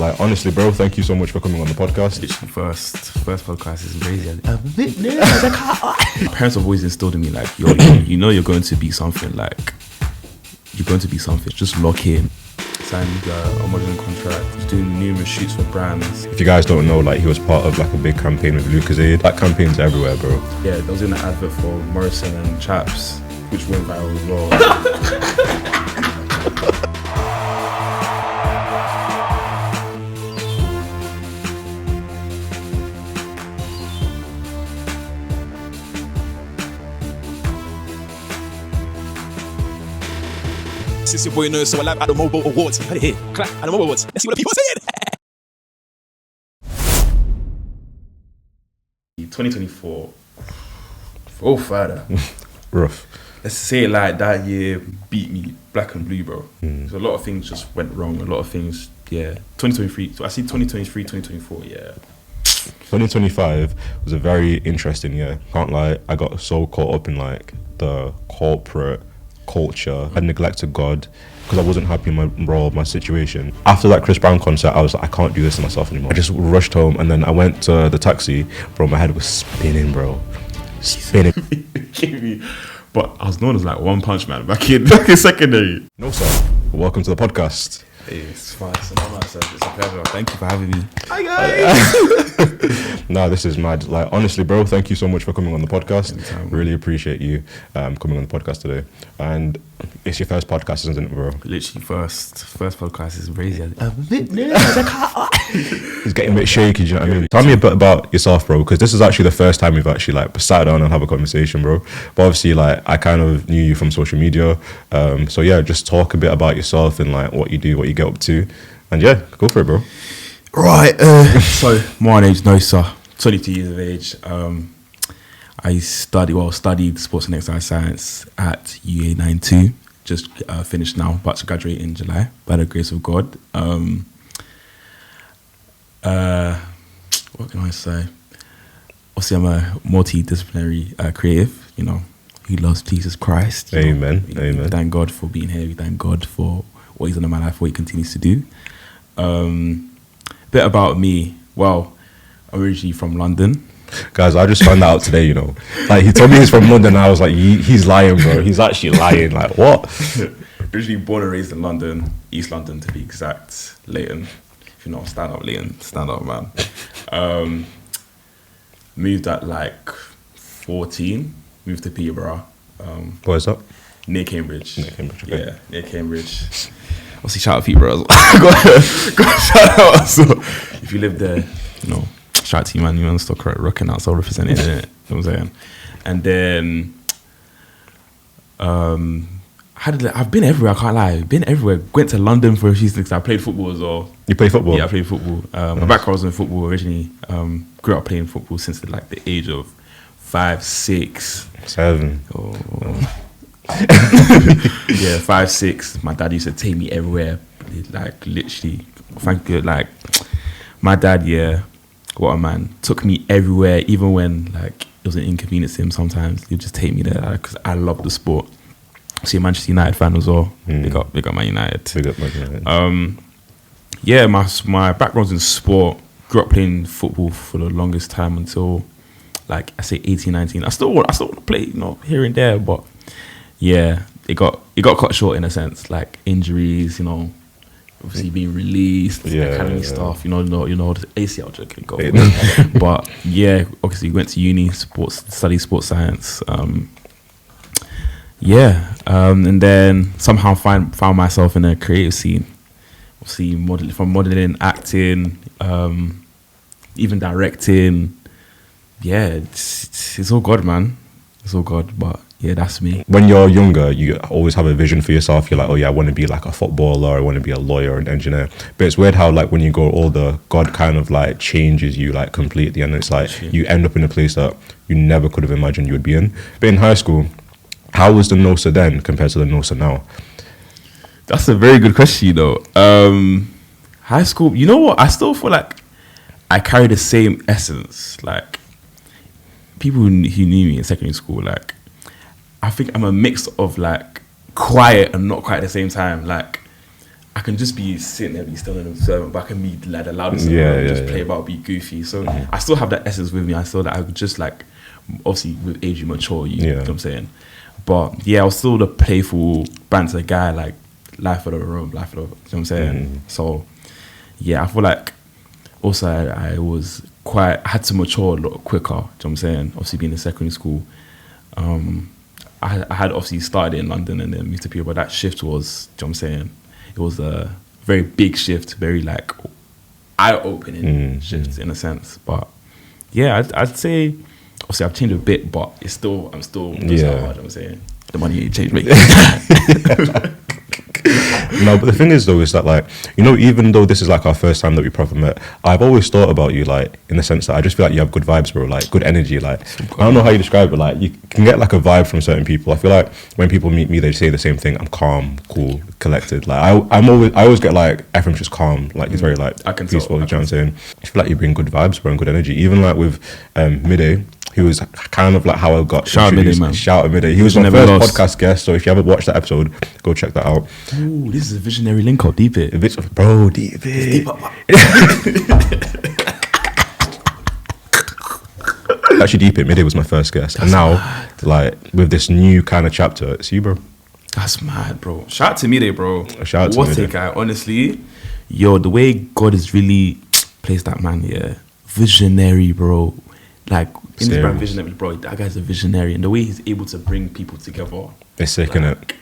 like, honestly, bro, thank you so much for coming on the podcast. Literally first podcast is crazy. My parents have always instilled in me, like, yo, you know you're going to be something, like, you're going to be something. Just lock in. Signed a modeling contract, was doing numerous shoots for brands. If you guys don't know, like, he was part of like a big campaign with Lucozade. That campaign's everywhere, bro. Yeah, I was in the advert for Morrison and Chaps, which went viral as well. This is your boy Nosa, so live at the Mobile Awards. You heard it here. Clap at the Mobile Awards. Let's see what the people are saying. 2024. Oh, father. Rough. Let's say it like that year beat me black and blue, bro. So a lot of things just went wrong. A lot of things, yeah. 2023. So I see 2023, 2024, yeah. 2025 was a very interesting year. Can't lie, I got so caught up in like the corporate culture. I neglected God because I wasn't happy in my role, my situation. After that Chris Brown concert, I was like, I can't do this to myself anymore. I just rushed home, and then I went to the taxi. Bro, my head was spinning, bro. Spinning. But I was known as like One Punch Man back in secondary. Nosa, welcome to the podcast. Hey, it's fine. It's an honor, sir. It's a pleasure. Thank you for having me. Hi guys. No, this is mad. Like, honestly, bro, thank you so much for coming on the podcast. Anytime. Really appreciate you coming on the podcast today. And it's your first podcast, isn't it, bro? Literally first podcast is crazy. It's getting a bit shaky, do you know what I mean? Tell me a bit about yourself, bro, because this is actually the first time we've actually like sat down and have a conversation, bro. But obviously, like, I kind of knew you from social media. So yeah, just talk a bit about yourself and like what you do, what you get up to. And yeah, go for it, bro. Right. So my name's Nosa, 22 years of age. I studied sports and exercise science at UA92. Just finished now, about to graduate in July by the grace of God. What can I say? Obviously, I'm a multidisciplinary creative, you know, who loves Jesus Christ. Amen. Amen. We thank God for being here. We thank God for what he's done in my life, what he continues to do. Bit about me. Well, originally from London. Guys, I just found that out today, you know. Like, he told me he's from London, and I was like, he's lying, bro. He's actually lying. Like, what? Originally born and raised in London, East London to be exact, Leighton. If you know, stand up, Leighton, stand up, man. Moved at like 14, moved to Peterborough. Where's that? Near Cambridge. Near Cambridge, okay. Yeah, near Cambridge. Obviously, shout out Peterborough. Got shout out. So, if you live there, you know, shout out to you, man. You man, still rocking out, so representing it. You know what I'm saying? And then, I've been everywhere. I can't lie. I've been everywhere. Went to London for a few things. I played football as well. You play football? Yeah, I played football. My background was in football originally. Grew up playing football since like the age of 5, 6, 7. Yeah, 5, 6. My dad used to take me everywhere. Like, literally, thank you. Like, my dad, yeah, what a man. Took me everywhere, even when like it was an inconvenience to him sometimes. He'd just take me there because I love the sport. So a Manchester United fan as well. Big up Man United. Big up Man United. Yeah, my background's in sport. Grew up playing football for the longest time until like I say 18, 19. I still want to play, you know, here and there, but yeah, it got cut short in a sense, like injuries, you know, obviously being released, academy stuff, you know, the ACL joke can go. But yeah, obviously went to uni, studied sports science. And then somehow found myself in a creative scene. Obviously, modeling, acting, even directing. Yeah, it's all God, man. It's all God, but yeah, that's me. When you're younger, you always have a vision for yourself. You're like, oh yeah, I want to be like a footballer, I want to be a lawyer, an engineer. But it's weird how like when you grow older, God kind of like changes you like completely, and it's like you end up in a place that you never could have imagined you would be in. But in high school, how was the Nosa then compared to the Nosa now? That's a very good question, you know. High school, you know what? I still feel like I carry the same essence. Like, people who knew me in secondary school, like, I think I'm a mix of, like, quiet and not quiet at the same time. Like, I can just be sitting there, be still an observant, but I can be like the loudest, just play about, be goofy. So I still have that essence with me. I still that I would just like, obviously with age you mature, you know what I'm saying. But yeah, I was still the playful banter guy, like life of the room, you know what I'm saying. So yeah, I feel like also I was I had to mature a lot quicker. You know what I'm saying? Obviously being in secondary school, I had obviously started in London and then moved to Peterborough. But that shift was, you know what I'm saying? It was a very big shift, very like eye-opening shift in a sense. But yeah, I'd say obviously I've changed a bit, but I'm still just hard. You know what I'm saying? The money ain't changed me. No, but the thing is though, is that like, you know, even though this is like our first time that we proper met, I've always thought about you like in the sense that I just feel like you have good vibes, bro, like good energy. Like I don't know how you describe it, like you can get like a vibe from certain people. I feel like when people meet me, they say the same thing. I'm calm, cool, collected. Like I always get like Ephraim's just calm, like he's very like I can peaceful. tell, You know what I'm saying? I feel like you bring good vibes, bro, and good energy. Even like with Midday, who was kind of like how I got Shout out Midday, man. Shout out Midday. He was my first podcast guest, so if you haven't watched that episode, go check that out. Ooh, this is a visionary link up, deep it. Bro, deep it. Actually, deep it. Midday was my first guest, and now, like with this new kind of chapter, it's you, bro. That's mad, bro. Shout out to Midday, bro. Shout out to what Midday. a guy, honestly. Yo, the way God has really placed that man, visionary, bro. Like in his brand visionary, bro. That guy's a visionary, and the way he's able to bring people together. It's sick, innit?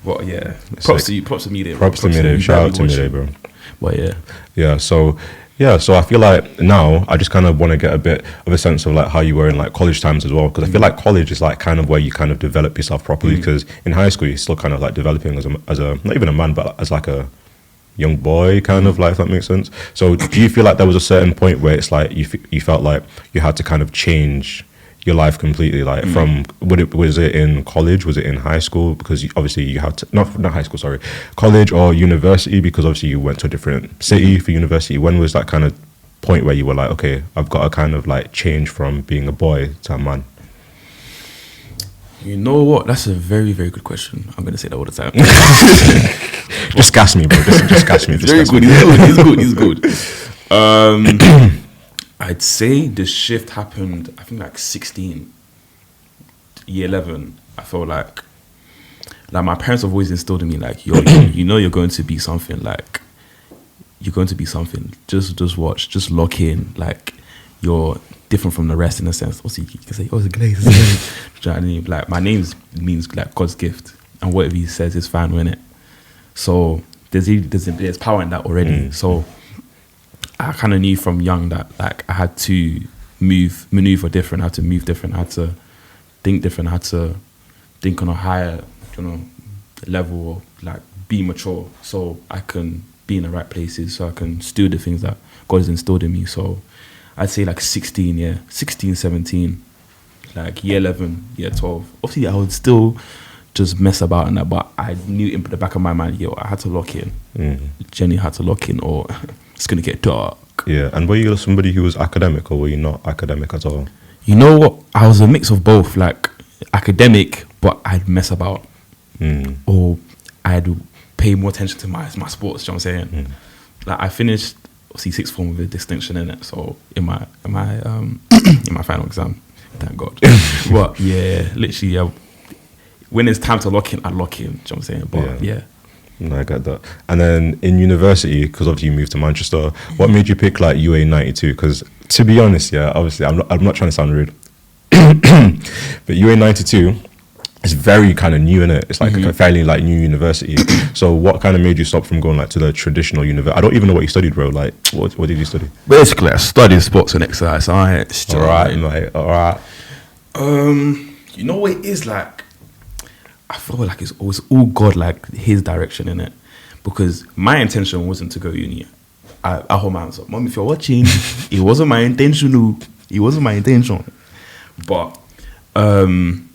Well, yeah. Props to you. Props to Midday. Props to Midday. Shout out to Midday, bro. But yeah. So I feel like now I just kind of want to get a bit of a sense of like how you were in like college times as well, because I feel like college is like kind of where you kind of develop yourself properly. Because in high school you're still kind of like developing as a not even a man, but as like a young boy kind of, like, if that makes sense. So do you feel like there was a certain point where it's like you felt like you had to kind of change your life completely, like from was it in college, was it in high school, because obviously you had to not high school, sorry, college or university, because obviously you went to a different city for university. When was that kind of point where you were like, okay, I've got to kind of like change from being a boy to a man? You know what? That's a very, very good question. I'm going to say that all the time. Just gas me, bro. Just gas me. Very good. He's good. I'd say the shift happened, I think like 16, year 11. I felt like my parents have always instilled in me, like, yo, you know you're going to be something, like, you're going to be something. Just watch, just lock in, like, you're different from the rest in a sense. Also, you can say, oh, it's Glaze. Do you know what I mean? Like, my name means like God's gift, and whatever he says is fine, innit? So there's power in that already. So I kind of knew from young that like I had to maneuver different, I had to move different, I had to think different, I had to think on a higher, level, or like be mature, so I can be in the right places, so I can do the things that God has instilled in me. So I'd say like 16, 17, like year 11, year 12. Obviously, I would still just mess about in that, but I knew in the back of my mind, I had to lock in. Jenny had to lock in, or it's going to get dark. Yeah, and were you somebody who was academic, or were you not academic at all? You know what? I was a mix of both, like academic, but I'd mess about. Or I'd pay more attention to my sports, you know what I'm saying? Like I finished obviously sixth form with a distinction in it, so in my in my final exam, thank God. But yeah, literally, when it's time to lock in, I lock in, you know what I'm saying? But yeah. No, I get that. And then in university, because obviously you moved to Manchester, what made you pick like UA 92? Because to be honest, obviously I'm not trying to sound rude, but UA 92 is very kind of new, innit? It's like a fairly like new university. So what kind of made you stop from going like to the traditional university? I don't even know what you studied, bro. Like what did you study? Basically, I studied sports and exercise science. All right, mate. All right. You know what it is like? I feel like it's always all God, like his direction in it, because my intention wasn't to go uni. I hold my hands up, Mom, if you're watching, it wasn't my intention. It wasn't my intention. But obviously,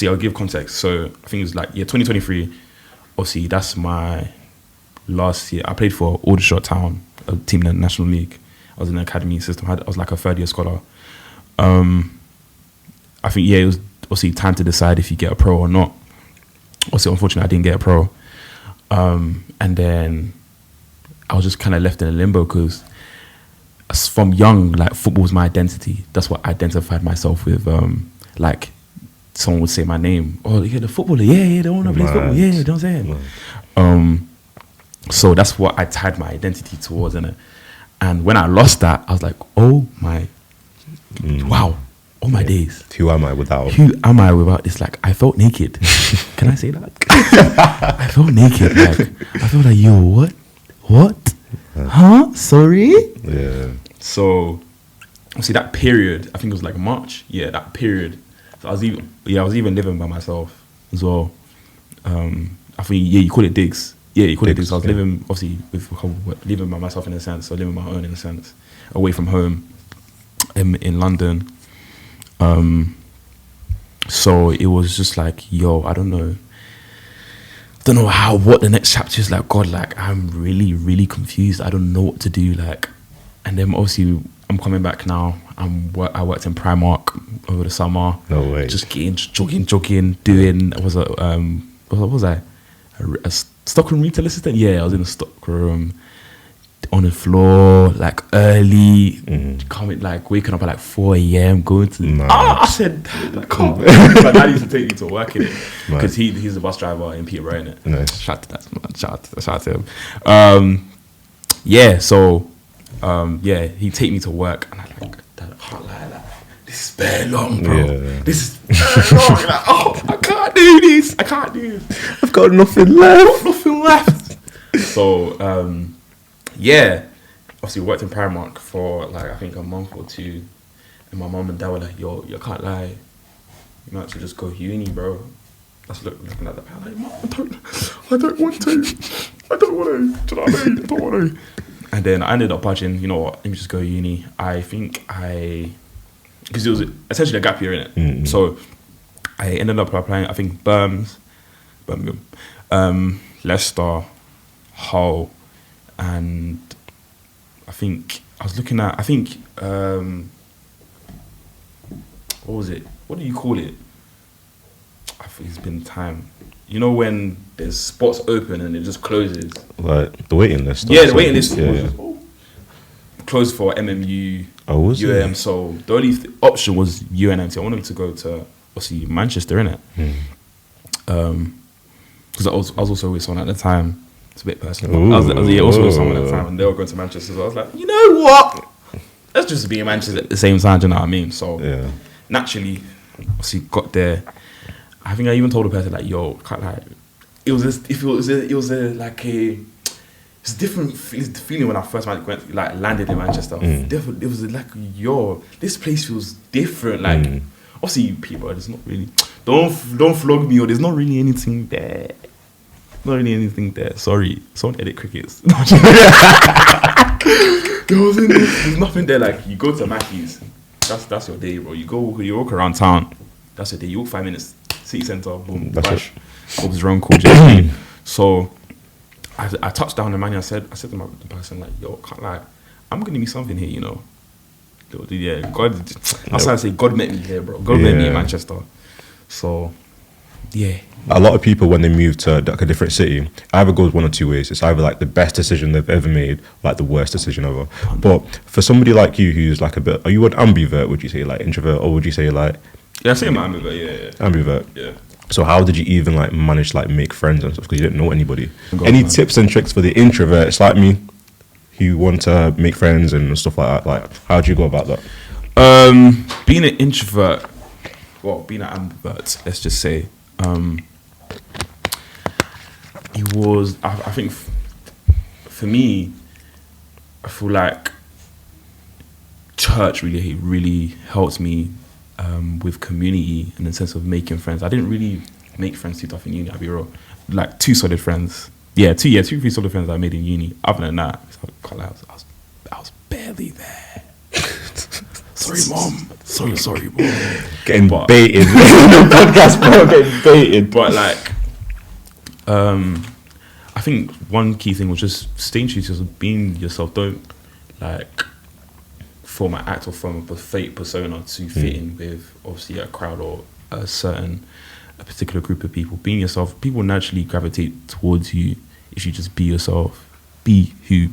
I'll give context. So I think it was like 2023. Obviously, that's my last year. I played for Aldershot Town, a team in the National League. I was in the academy system. I was like a third year scholar. I think it was obviously time to decide if you get a pro or not. Also, unfortunately, I didn't get a pro. And then I was just kind of left in a limbo because from young, like football was my identity. That's what I identified myself with. Like someone would say my name. Oh, yeah, the footballer. Yeah, the one that plays football. Yeah, you know what I'm saying? So that's what I tied my identity towards, innit? And when I lost that, I was like, oh my, wow, all my days. Who am I without? Who am I without this? Like, I felt naked. Can I say that? I felt naked. Like, I felt like, yo, what? What? Huh? Sorry? Yeah. So, see that period, I think it was like March. Yeah, that period. So I was even living by myself as well. I think, yeah, you call it digs. Yeah, you call it digs. I was living, obviously, living by myself in a sense, or living my own in a sense, away from home in London. So it was just like, yo, I don't know what the next chapter is. Like, God, like, I'm really, really confused. I don't know what to do. Like, and then obviously I'm coming back now. I worked in Primark over the summer. No way. Just jogging, doing, what was I? A stockroom retail assistant? Yeah, I was in the stockroom, on the floor, like early, coming, like waking up at like 4 a.m, going to I said, I can't. My dad used to take me to work in it because he's a bus driver in Peterborough, in it. Nice. Shout to him. Yeah, so he'd take me to work, and I'm like, Dad, I can't lie, like, this is very long, bro. Yeah. This is very long. Like, oh, I can't do this. I've got nothing left. So, obviously worked in Primark for like, I think a month or two. And my mum and dad were like, yo, you can't lie. You might have to just go uni, bro. That's looking at that. I'm like, Mum, I don't want to. Do you know what I mean? I don't want to. And then I ended up budging, you know what, let me just go uni. Because it was essentially a gap year, innit? Mm-hmm. So I ended up applying, I think, Birmingham, Leicester, Hull, and I think I was looking at, what was it? What do you call it? I think it's been time. You know when there's spots open and it just closes? Like the waiting list? Yeah, the waiting list was closed for MMU, UAM. So the only option was UNMT. I wanted to go to, obviously, Manchester, innit? Because I was also with someone at the time. It's a bit personal. I was also with someone at the time, and they were going to Manchester. So I was like, you know what? Let's just be in Manchester at the same time. Do you know what I mean? So naturally, obviously, got there. I think I even told the person like, "Yo, it was a different feeling when I first landed in Manchester. It was like, yo, this place feels different. Like, obviously, people, there's not really, don't flog me, or there's not really anything there. Sorry, someone edit crickets. There's nothing there. Like, you go to Mackey's, that's your day, bro. You walk around town, that's your day. You walk 5 minutes, city centre, boom, bash. What was wrong? Cool, So I touched down the man. I said to the person, like, yo, can't lie, I'm gonna need something here, you know. Yeah, God. I was trying to say, God met me here, bro. God met me in Manchester. So, yeah. A lot of people, when they move to like a different city, either goes one or two ways. It's either like the best decision they've ever made, like the worst decision ever. But for somebody like you, who's like a bit, are you an ambivert? Would you say like introvert, or would you say like? Yeah, I say I'm ambivert. Yeah. Ambivert. Yeah. So how did you even like manage to like make friends and stuff? Because you didn't know anybody. Any tips and tricks for the introverts like me, who want to make friends and stuff like that? Like, how do you go about that? Being an introvert, being an ambivert, let's just say, it was, I think, for me, I feel like church really helped me with community in the sense of making friends. I didn't really make friends too tough in uni, I'll be real. Like, two solid friends. Yeah, two, 3 solid friends I made in uni. Other than that, I was barely there. Sorry, Mom. Sorry, Mom. Getting baited. The podcast, bro, getting baited. But like, I think one key thing was just staying true to yourself, being yourself. Don't like form an act or form a fake persona to fit in with obviously a crowd or a particular group of people. Being yourself, people naturally gravitate towards you if you just be yourself, be who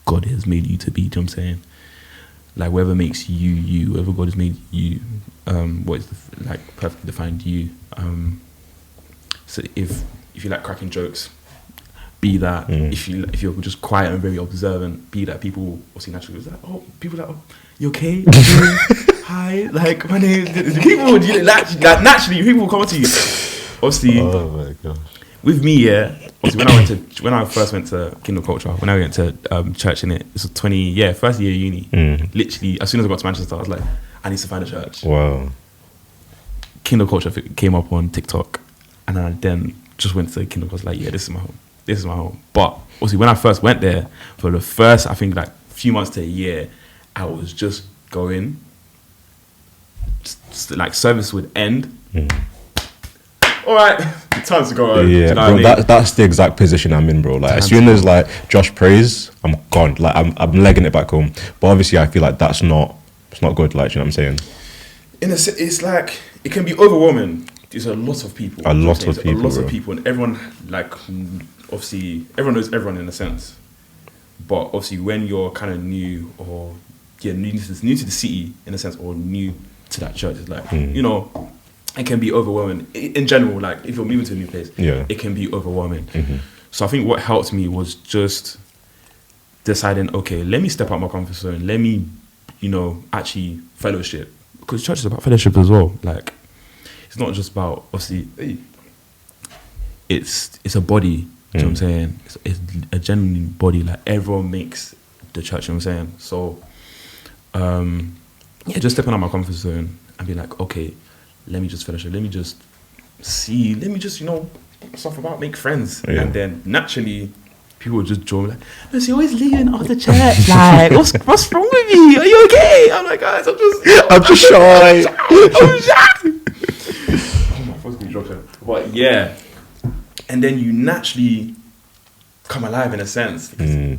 God has made you to be. Do you know what I'm saying? Like whatever makes you you, whatever God has made you, what is like perfectly defined you. So if you like cracking jokes, be that. If you're just quiet and very observant, be that. People will see naturally like, oh, people are like, oh, you okay? Hi, like my name. People would like naturally people will come up to you. Obviously, oh my gosh. With me, yeah. Obviously, when I first went to Kingdom Culture, when I went to church in it, it's a first year uni. Literally, as soon as I got to Manchester, I was like, I need to find a church. Wow. Kingdom Culture came up on TikTok, and I then just went to Kingdom Culture. Like, yeah, this is my home. This is my home. But obviously, when I first went there, for the first, I think like few months to a year, I was just going. Like service would end. All right, time to go home. Yeah, you know bro, what I mean? that's the exact position I'm in, bro. Like as soon as like Josh prays, I'm gone. Like I'm legging it back home. But obviously, I feel like it's not good. Like, you know what I'm saying? It's like it can be overwhelming. There's a lot of people. A lot of people, and everyone like obviously everyone knows everyone in a sense. But obviously, when you're kind of new or new to the city in a sense, or new to that church, it's like you know. It can be overwhelming in general. Like if you're moving to a new place, it can be overwhelming. So I think what helped me was just deciding, okay, let me step out my comfort zone. Let me, actually fellowship, because church is about fellowship as well. Like it's not just about obviously. It's a body. You know what I'm saying? It's a genuine body. Like everyone makes the church. You know what I'm saying? So, just stepping out my comfort zone and be like, okay. Let me just fellowship. Let me just see. Let me just, stuff about make friends. Yeah. And then naturally, people would just join like, no, so you're always leaving after church. Like, what's wrong with you? Are you okay? I'm like, guys, I'm just shy. I'm shy. Oh my phone's been dropping. But yeah. And then you naturally come alive in a sense. Because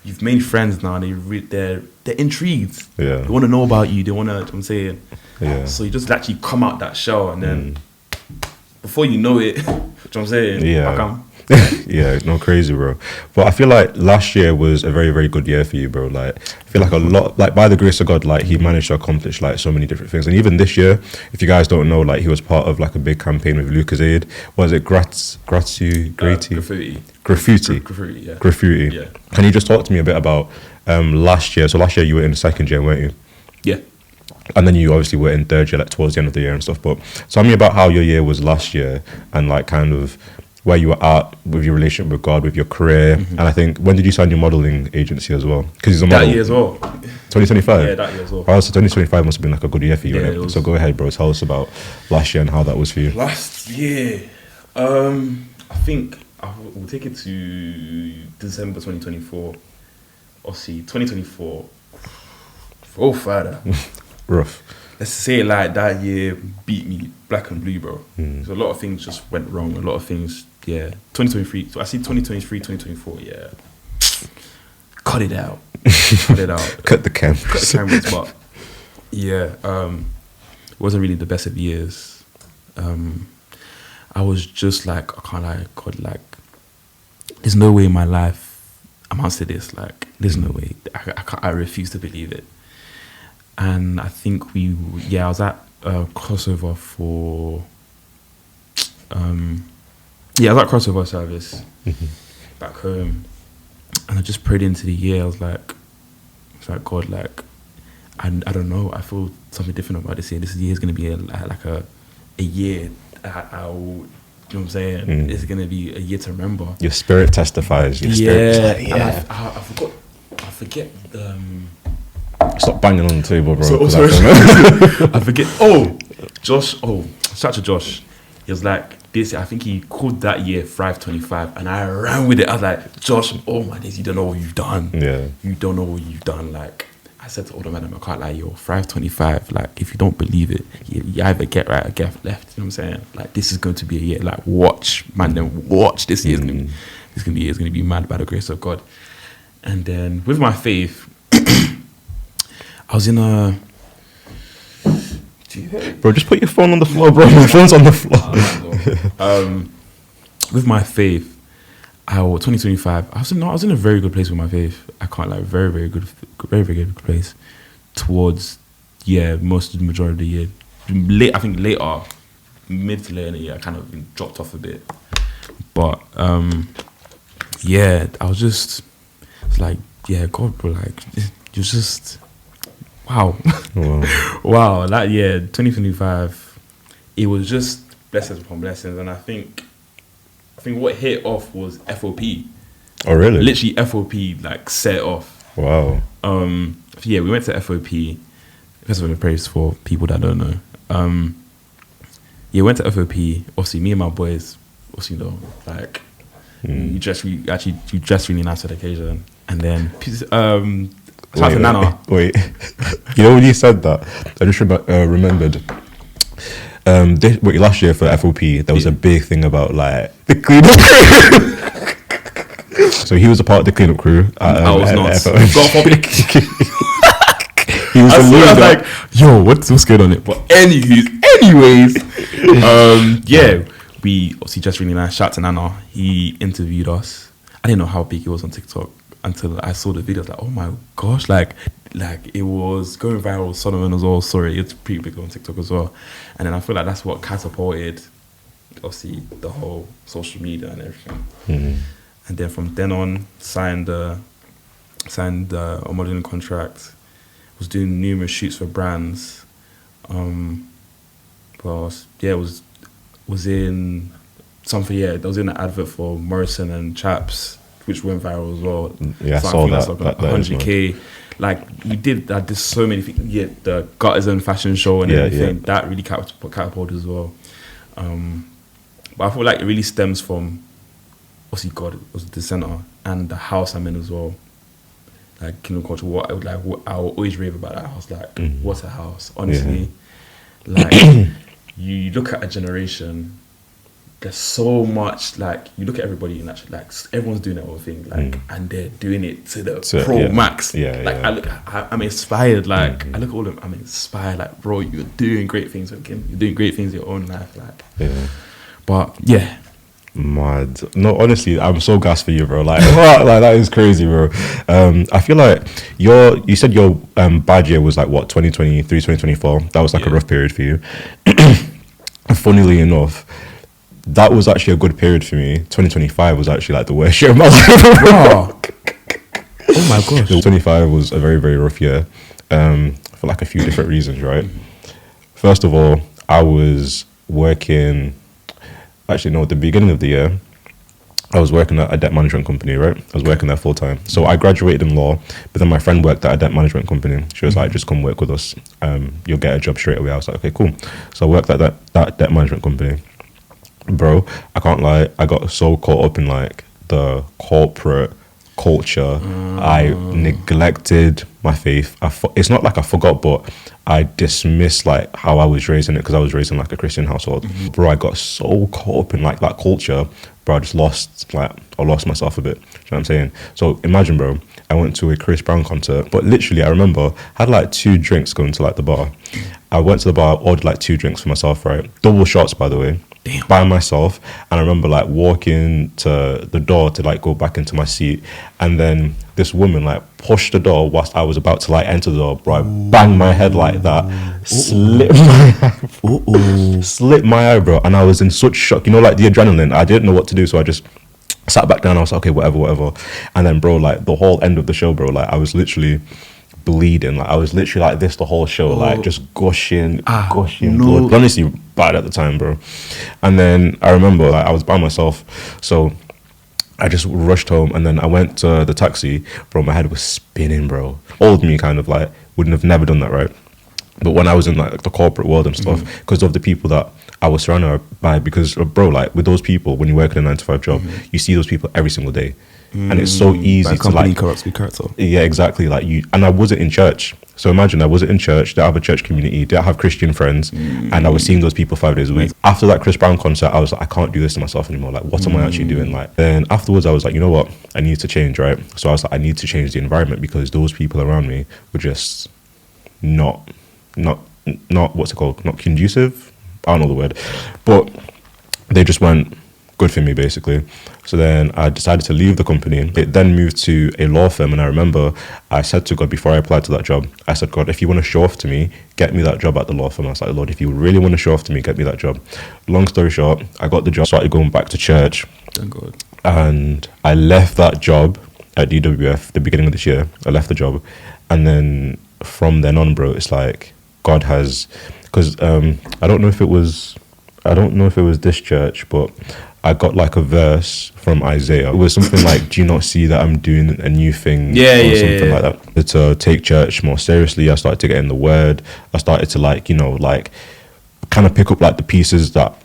you've made friends now. They're intrigued. Yeah. They want to know about you. They want to, you know what I'm saying. Yeah. So you just actually come out that shell, and then before you know it, you know what I'm saying? Yeah. Yeah, no, crazy, bro. But I feel like last year was a very, very good year for you, bro. Like, I feel like a lot, like by the grace of God, like he managed to accomplish like so many different things. And even this year, if you guys don't know, like he was part of like a big campaign with Lucozade. Was it Graffiti? Yeah. Can you just talk to me a bit about last year? So last year you were in the second year, weren't you? Yeah. And then you obviously were in third year, like towards the end of the year and stuff. But tell me about how your year was last year and like kind of where you were at with your relationship with God, with your career. And I think, when did you sign your modelling agency as well? Because he's a model. That year as well. 2025? Yeah, that year as well. Wow, so 2025 must have been like a good year for you, Yeah, innit? So go ahead, bro. Tell us about last year and how that was for you. Last year, I think we'll take it to December 2024. Obviously, 2024, oh, father. Rough. Let's say it like that year beat me black and blue, bro. So a lot of things just went wrong. A lot of things, 2023. So I see 2023, 2024, yeah. Cut it out. Cut the cameras. But yeah, it wasn't really the best of years. I was just like, God, like, there's no way in my life amounts to this. Like, there's no way. I refuse to believe it. And I think I was at a crossover for, I was at crossover service back home, and I just prayed into the year. I was like, God, like, I don't know. I feel something different about this year. This year is going to be a year I'll, you know what I'm saying? It's going to be a year to remember. Your spirit testifies. Your spirit and I forget. Stop banging on the table, bro. I forget. Josh. Shout out to Josh. He was like, this. I think he called that year Thrive 25, and I ran with it. I was like, Josh, oh my days, you don't know what you've done. Yeah. You don't know what you've done. Like, I said to older man, I can't lie, yo, Thrive 25. Like, if you don't believe it, you either get right or get left. You know what I'm saying? Like, this is going to be a year. Like, watch, man. Then watch. This year is going to be mad by the grace of God. And then with my faith, I was in a... Do you hear it? Bro, just put your phone on the floor, bro. My phone's on the floor. With my faith, 2025. I was in a very good place with my faith. I can't like very very good place towards most of the majority of the year. I think later, mid to later in the year, I kind of dropped off a bit. But I was just like, God, bro, like you're just wow. Wow, that year 2025, it was just blessings upon blessings, and I think what hit off was FOP. Oh really? Literally FOP like set it off. Wow. We went to FOP, Festival of Praise for people that don't know. Went to FOP. Obviously, me and my boys, obviously, like you dress really nice for the occasion, and then wait. You know when you said that, I just remembered. Last year for FOP, there was a big thing about like the cleanup crew. So he was a part of the cleanup crew. I was not. He was the leader. I was like, yo, what's going on it? But anyways, we obviously just really nice. Shout to Nana. He interviewed us. I didn't know how big he was on TikTok until I saw the videos. Like, oh my gosh, like it was going viral. Solomon as well. Sorry, it's pretty big on TikTok as well. And then I feel like that's what catapulted, obviously, the whole social media and everything. Mm-hmm. And then from then on, signed a modeling contract. Was doing numerous shoots for brands. Was in something. There was in an advert for Morrison and Chaps, which went viral as well. Yeah, so I saw that's that. like that 100K. Like we did. I did so many things. Yeah, the Gutters fashion show and everything that really catapulted as well. But I feel like it really stems from obviously God was the center and the house I'm in as well. Like Kingdom Culture, what I will always rave about that house. Like, what's a house? Honestly, like you look at a generation. There's so much. Like you look at everybody and actually, like everyone's doing their own thing. Like, and they're doing it to the max. I'm inspired. Like I look at all of them. I'm inspired. Like, bro, you're doing great things. You're doing great things in your own life. Like, but mad. No, honestly, I'm so gassed for you, bro. Like, what? Like that is crazy, bro. I feel like you said your bad year was like what 2023, 2024. That was like a rough period for you. Funnily enough, that was actually a good period for me. 2025 was actually like the worst year of my life. Oh my gosh. 2025 was a very, very rough year for like a few different reasons, right? First of all, I was working. Actually, no, at the beginning of the year, I was working at a debt management company, right? I was working there full time. So I graduated in law, but then my friend worked at a debt management company. She was like, just come work with us. You'll get a job straight away. I was like, okay, cool. So I worked at that debt management company. Bro, I can't lie, I got so caught up in like the corporate culture. I neglected my faith. It's not like I forgot, but I dismissed like how I was raised in it because I was raised in like a Christian household. Bro, I got so caught up in like that culture, bro, I lost myself a bit. You know what I'm saying? So imagine, bro, I went to a Chris Brown concert, but literally I remember I had like 2 drinks going to like the bar. I went to the bar, ordered like 2 drinks for myself, right? Double shots, by the way. Damn. By myself, and I remember like walking to the door to like go back into my seat, and then this woman like pushed the door whilst I was about to like enter the door, bro. I banged my head like that, slipped my eye, bro, and I was in such shock, you know, like the adrenaline. I didn't know what to do, so I just sat back down. I was like, okay, whatever. And then, bro, like the whole end of the show, bro, like I was literally bleeding. Like I was literally like this the whole show, like just gushing blood. Honestly, bad at the time, bro. And then I remember like I was by myself, so I just rushed home, and then I went to the taxi. Bro, my head was spinning, bro. Old me kind of like wouldn't have never done that, right? But when I was in like the corporate world and stuff, because of the people that I was surrounded by, because bro, like with those people, when you work in a 9-to-5 job, you see those people every single day. And it's so easy to like corrupts good character. Yeah, exactly. Like you, and I wasn't in church. So imagine I wasn't in church, didn't have a church community, didn't have Christian friends, and I was seeing those people 5 days a week. After that Chris Brown concert, I was like, I can't do this to myself anymore. Like, what am I actually doing? Like, then afterwards, I was like, you know what? I need to change, right? So I was like, I need to change the environment because those people around me were just not what's it called? Not conducive. I don't know the word, but they just weren't good for me, basically. So then I decided to leave the company. It then moved to a law firm, and I remember I said to God before I applied to that job, I said, God, if you want to show off to me, get me that job at the law firm. I was like, Lord, if you really want to show off to me, get me that job. Long story short, I got the job, started going back to church. Thank God. And I left that job at DWF the beginning of this year. I left the job, and then from then on, bro, it's like God has, because I don't know if it was this church, but I got like a verse from Isaiah. It was something like, do you not see that I'm doing a new thing? Something like that. To take church more seriously, I started to get in the word. I started to like kind of pick up like the pieces that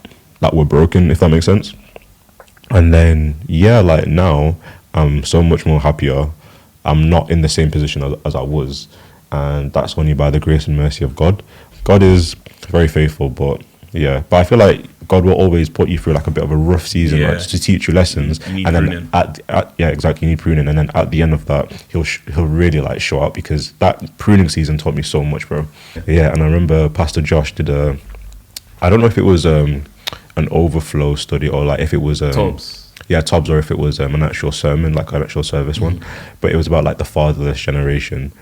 were broken, if that makes sense. And then like now I'm so much more happier. I'm not in the same position as I was, and that's only by the grace and mercy of God. God is very faithful, but I feel like God will always put you through like a bit of a rough season, right, to teach you lessons. You need and pruning. then exactly, you need pruning, and then at the end of that, he'll really like show up, because that pruning season taught me so much, bro. Yeah, and I remember Pastor Josh did I don't know if it was an overflow study, or like if it was Tobbs. Yeah, Tobbs, or if it was an actual sermon, like an actual service one. But it was about like the fatherless generation.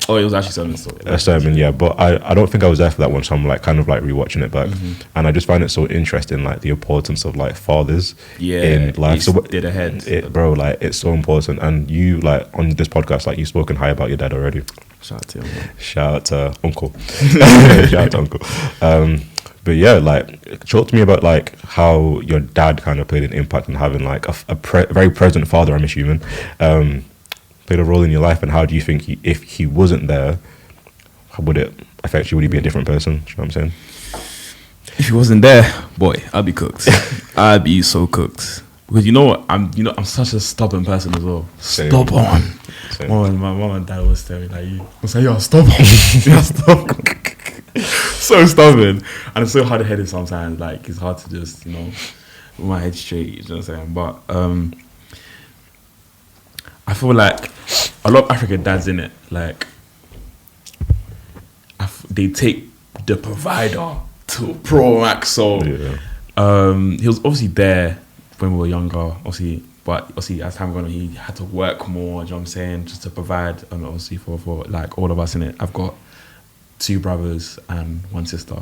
Oh, it was actually A sermon, yeah. But I don't think I was there for that one, so I'm like kind of like rewatching it back. And I just find it so interesting, like the importance of like fathers in life. So did ahead. bro, like it's so important. And you, like on this podcast, like you've spoken high about your dad already. Shout out to him, man. Shout out to Uncle. Shout out to Uncle. But yeah, like talk to me about like how your dad kind of played an impact in having like a very present father, I'm assuming, played a role in your life, and how do you think if he wasn't there, how would it affect you? Would he be a different person? Do you know what I'm saying? If he wasn't there, boy, I'd be cooked. I'd be so cooked. Because you know what, I'm such a stubborn person as well. Same. Stubborn. Same. My mom and dad always tell me like, I was like, you're stubborn. You're stubborn. So stubborn, and it's so hard-headed sometimes. Like it's hard to just put my head straight. You know what I'm saying? But I feel like a lot of African dads in it, like they take the provider to pro max. So he was obviously there when we were younger, obviously, but obviously as time went on, he had to work more. You know what I'm saying? Just to provide, and obviously for like all of us in it. I've got 2 brothers and 1 sister.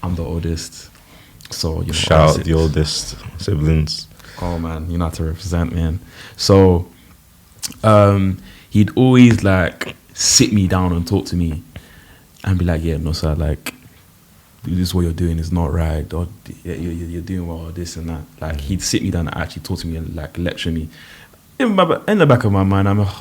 I'm the oldest, so shout out the oldest siblings. Oh man, you know how to represent, man. So he'd always like sit me down and talk to me and be like, yeah, Nosa, like this is what you're doing is not right, or you're doing well, or this and that. Like he'd sit me down and actually talk to me and like lecture me. In the back of my mind, I'm like,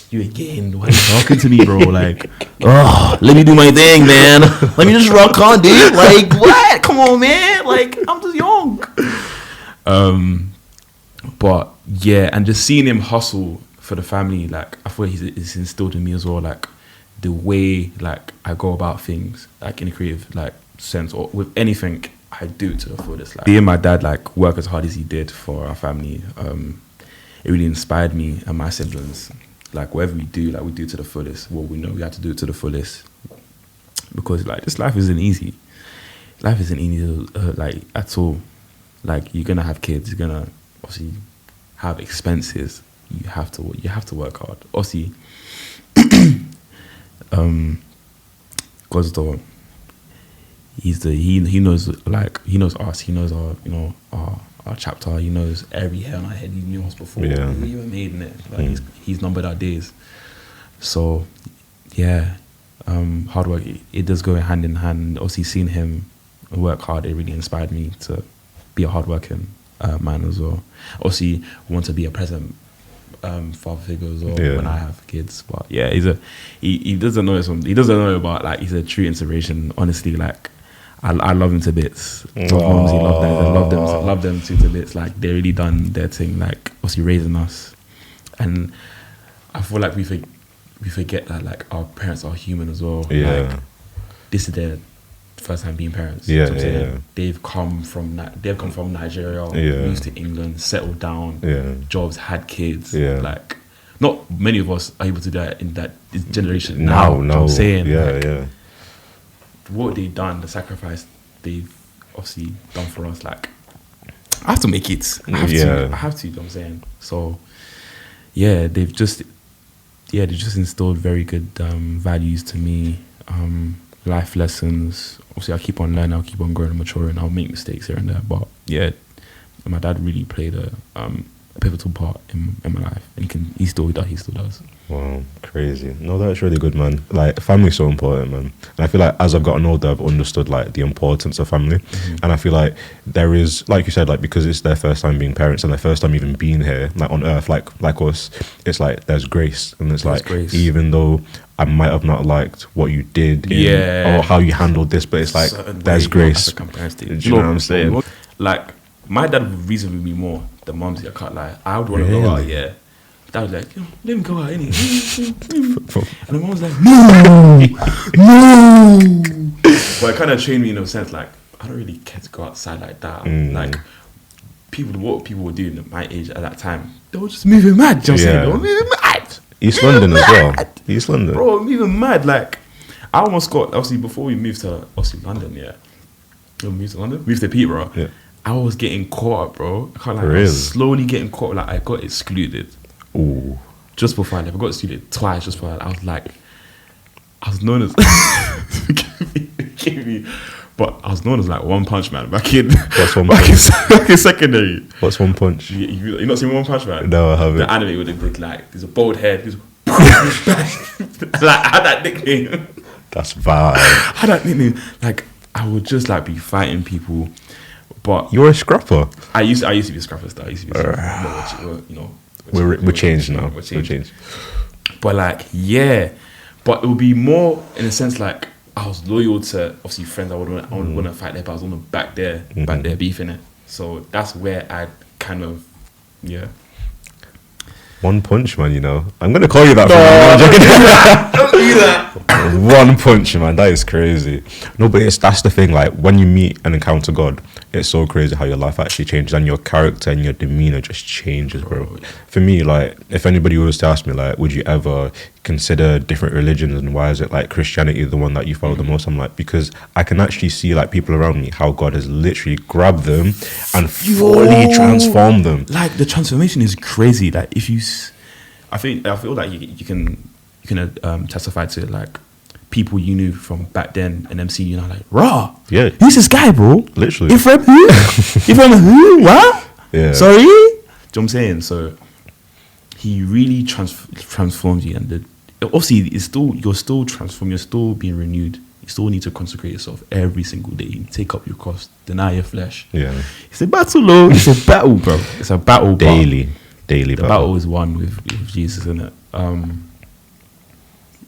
you again, why are you talking to me, bro? Like, let me do my thing, man. Let me just rock on, dude. Like, what? Come on, man. Like, I'm just young. But yeah, and just seeing him hustle for the family, like I feel it's instilled in me as well, like the way like I go about things, like in a creative like sense, or with anything I do to the fullest. Like seeing my dad like work as hard as he did for our family, it really inspired me and my siblings. Like whatever we do, like we do to the fullest. Well, we know we have to do it to the fullest, because like this life isn't easy. Life isn't easy like at all. Like you're gonna have kids, you're gonna obviously have expenses. You have to work hard. Obviously, God's the he knows us. He knows our chapter. He knows every hair on our head. He knew us before we even made in it. Like he's numbered our days. So yeah, hard work. It does go hand in hand. Obviously, seeing him work hard, it really inspired me to be a hardworking man as well. Obviously, want to be a present father figure as well when I have kids. But yeah, he doesn't know this. He doesn't know about like he's a true inspiration. Honestly, like I love him to bits. Moms, I love them too to bits. Like they really done their thing. Like obviously raising us, and I feel like we forget that like our parents are human as well. Yeah, like, this is their first time being parents. Yeah, you know what I'm saying? They've come from Nigeria, moved to England, settled down, jobs, had kids. Yeah, like not many of us are able to do that in that generation now. You know what I'm saying? What they've done, the sacrifice they've obviously done for us, like I have to make it. I have to. You know what I'm saying? So, yeah, they've just instilled very good values to me, life lessons. Obviously, I'll keep on learning, I'll keep on growing and maturing, I'll make mistakes here and there. But yeah, my dad really played a pivotal part in my life, and he still does. Wow, crazy. No, that's really good, man. Like, family's so important, man. And I feel like as I've gotten older, I've understood like the importance of family. And I feel like there is, like you said, like, because it's their first time being parents and their first time even being here, like on earth, like us, it's like there's grace. And it's like, grace. Even though I might have not liked what you did or how you handled this, but it's like there's grace. Do you know what I'm saying? Like, my dad would reason with me more than mom's. I can't lie. I would want to go out, yeah. Dad was like, let me go out, innit? And the mom was like, no. But it kind of trained me in a sense, like, I don't really care to go outside like that. Like, what people were doing at my age at that time, they were just moving mad. You know what I'm saying? They were moving mad. East London as well. East London. Bro, moving mad. Like, I almost got, obviously, before we moved to, London, moved to Peterborough. Yeah. I was getting caught up, bro. I can't lie. I was slowly getting caught up. Like, I got excluded. Ooh. Just before I left. I got excluded twice just before I was like, I was known as but I was known as like One Punch Man back in secondary. What's One Punch? You not seen One Punch Man? No, I haven't. The anime with the like there's a bald head, like I had that nickname. That's vile. I had that nickname. Like, I would just like be fighting people. But you're a scrapper. I used to be a scrapper star. I used to be we're changed now. We're changed. But like, yeah. But it would be more in a sense like I was loyal to obviously friends I would want to fight there, but I was on the back there beefing it. So that's where I kind of One Punch Man, you know. I'm gonna call you that. Don't do that. One Punch Man, that is crazy. No, but that's the thing. Like, when you meet and encounter God, it's so crazy how your life actually changes and your character and your demeanor just changes, bro. For me, like, if anybody was to ask me, like, would you ever consider different religions and why is it like Christianity the one that you follow the most? I'm like, because I can actually see like people around me how God has literally grabbed them and fully transformed them. Like, the transformation is crazy. Like, if you, I feel like you can testify to like people you knew from back then and them seeing you now like, raw. Yeah. Who's this guy, bro? Literally. You from who? You from who? What? Yeah. Sorry? Do you know what I'm saying? So he really transformed you, and obviously you're still transformed, you're still being renewed. You still need to consecrate yourself every single day. Take up your cross, deny your flesh. Yeah. It's a battle, though. It's a battle, bro. It's a battle. Daily the battle is won with Jesus, isn't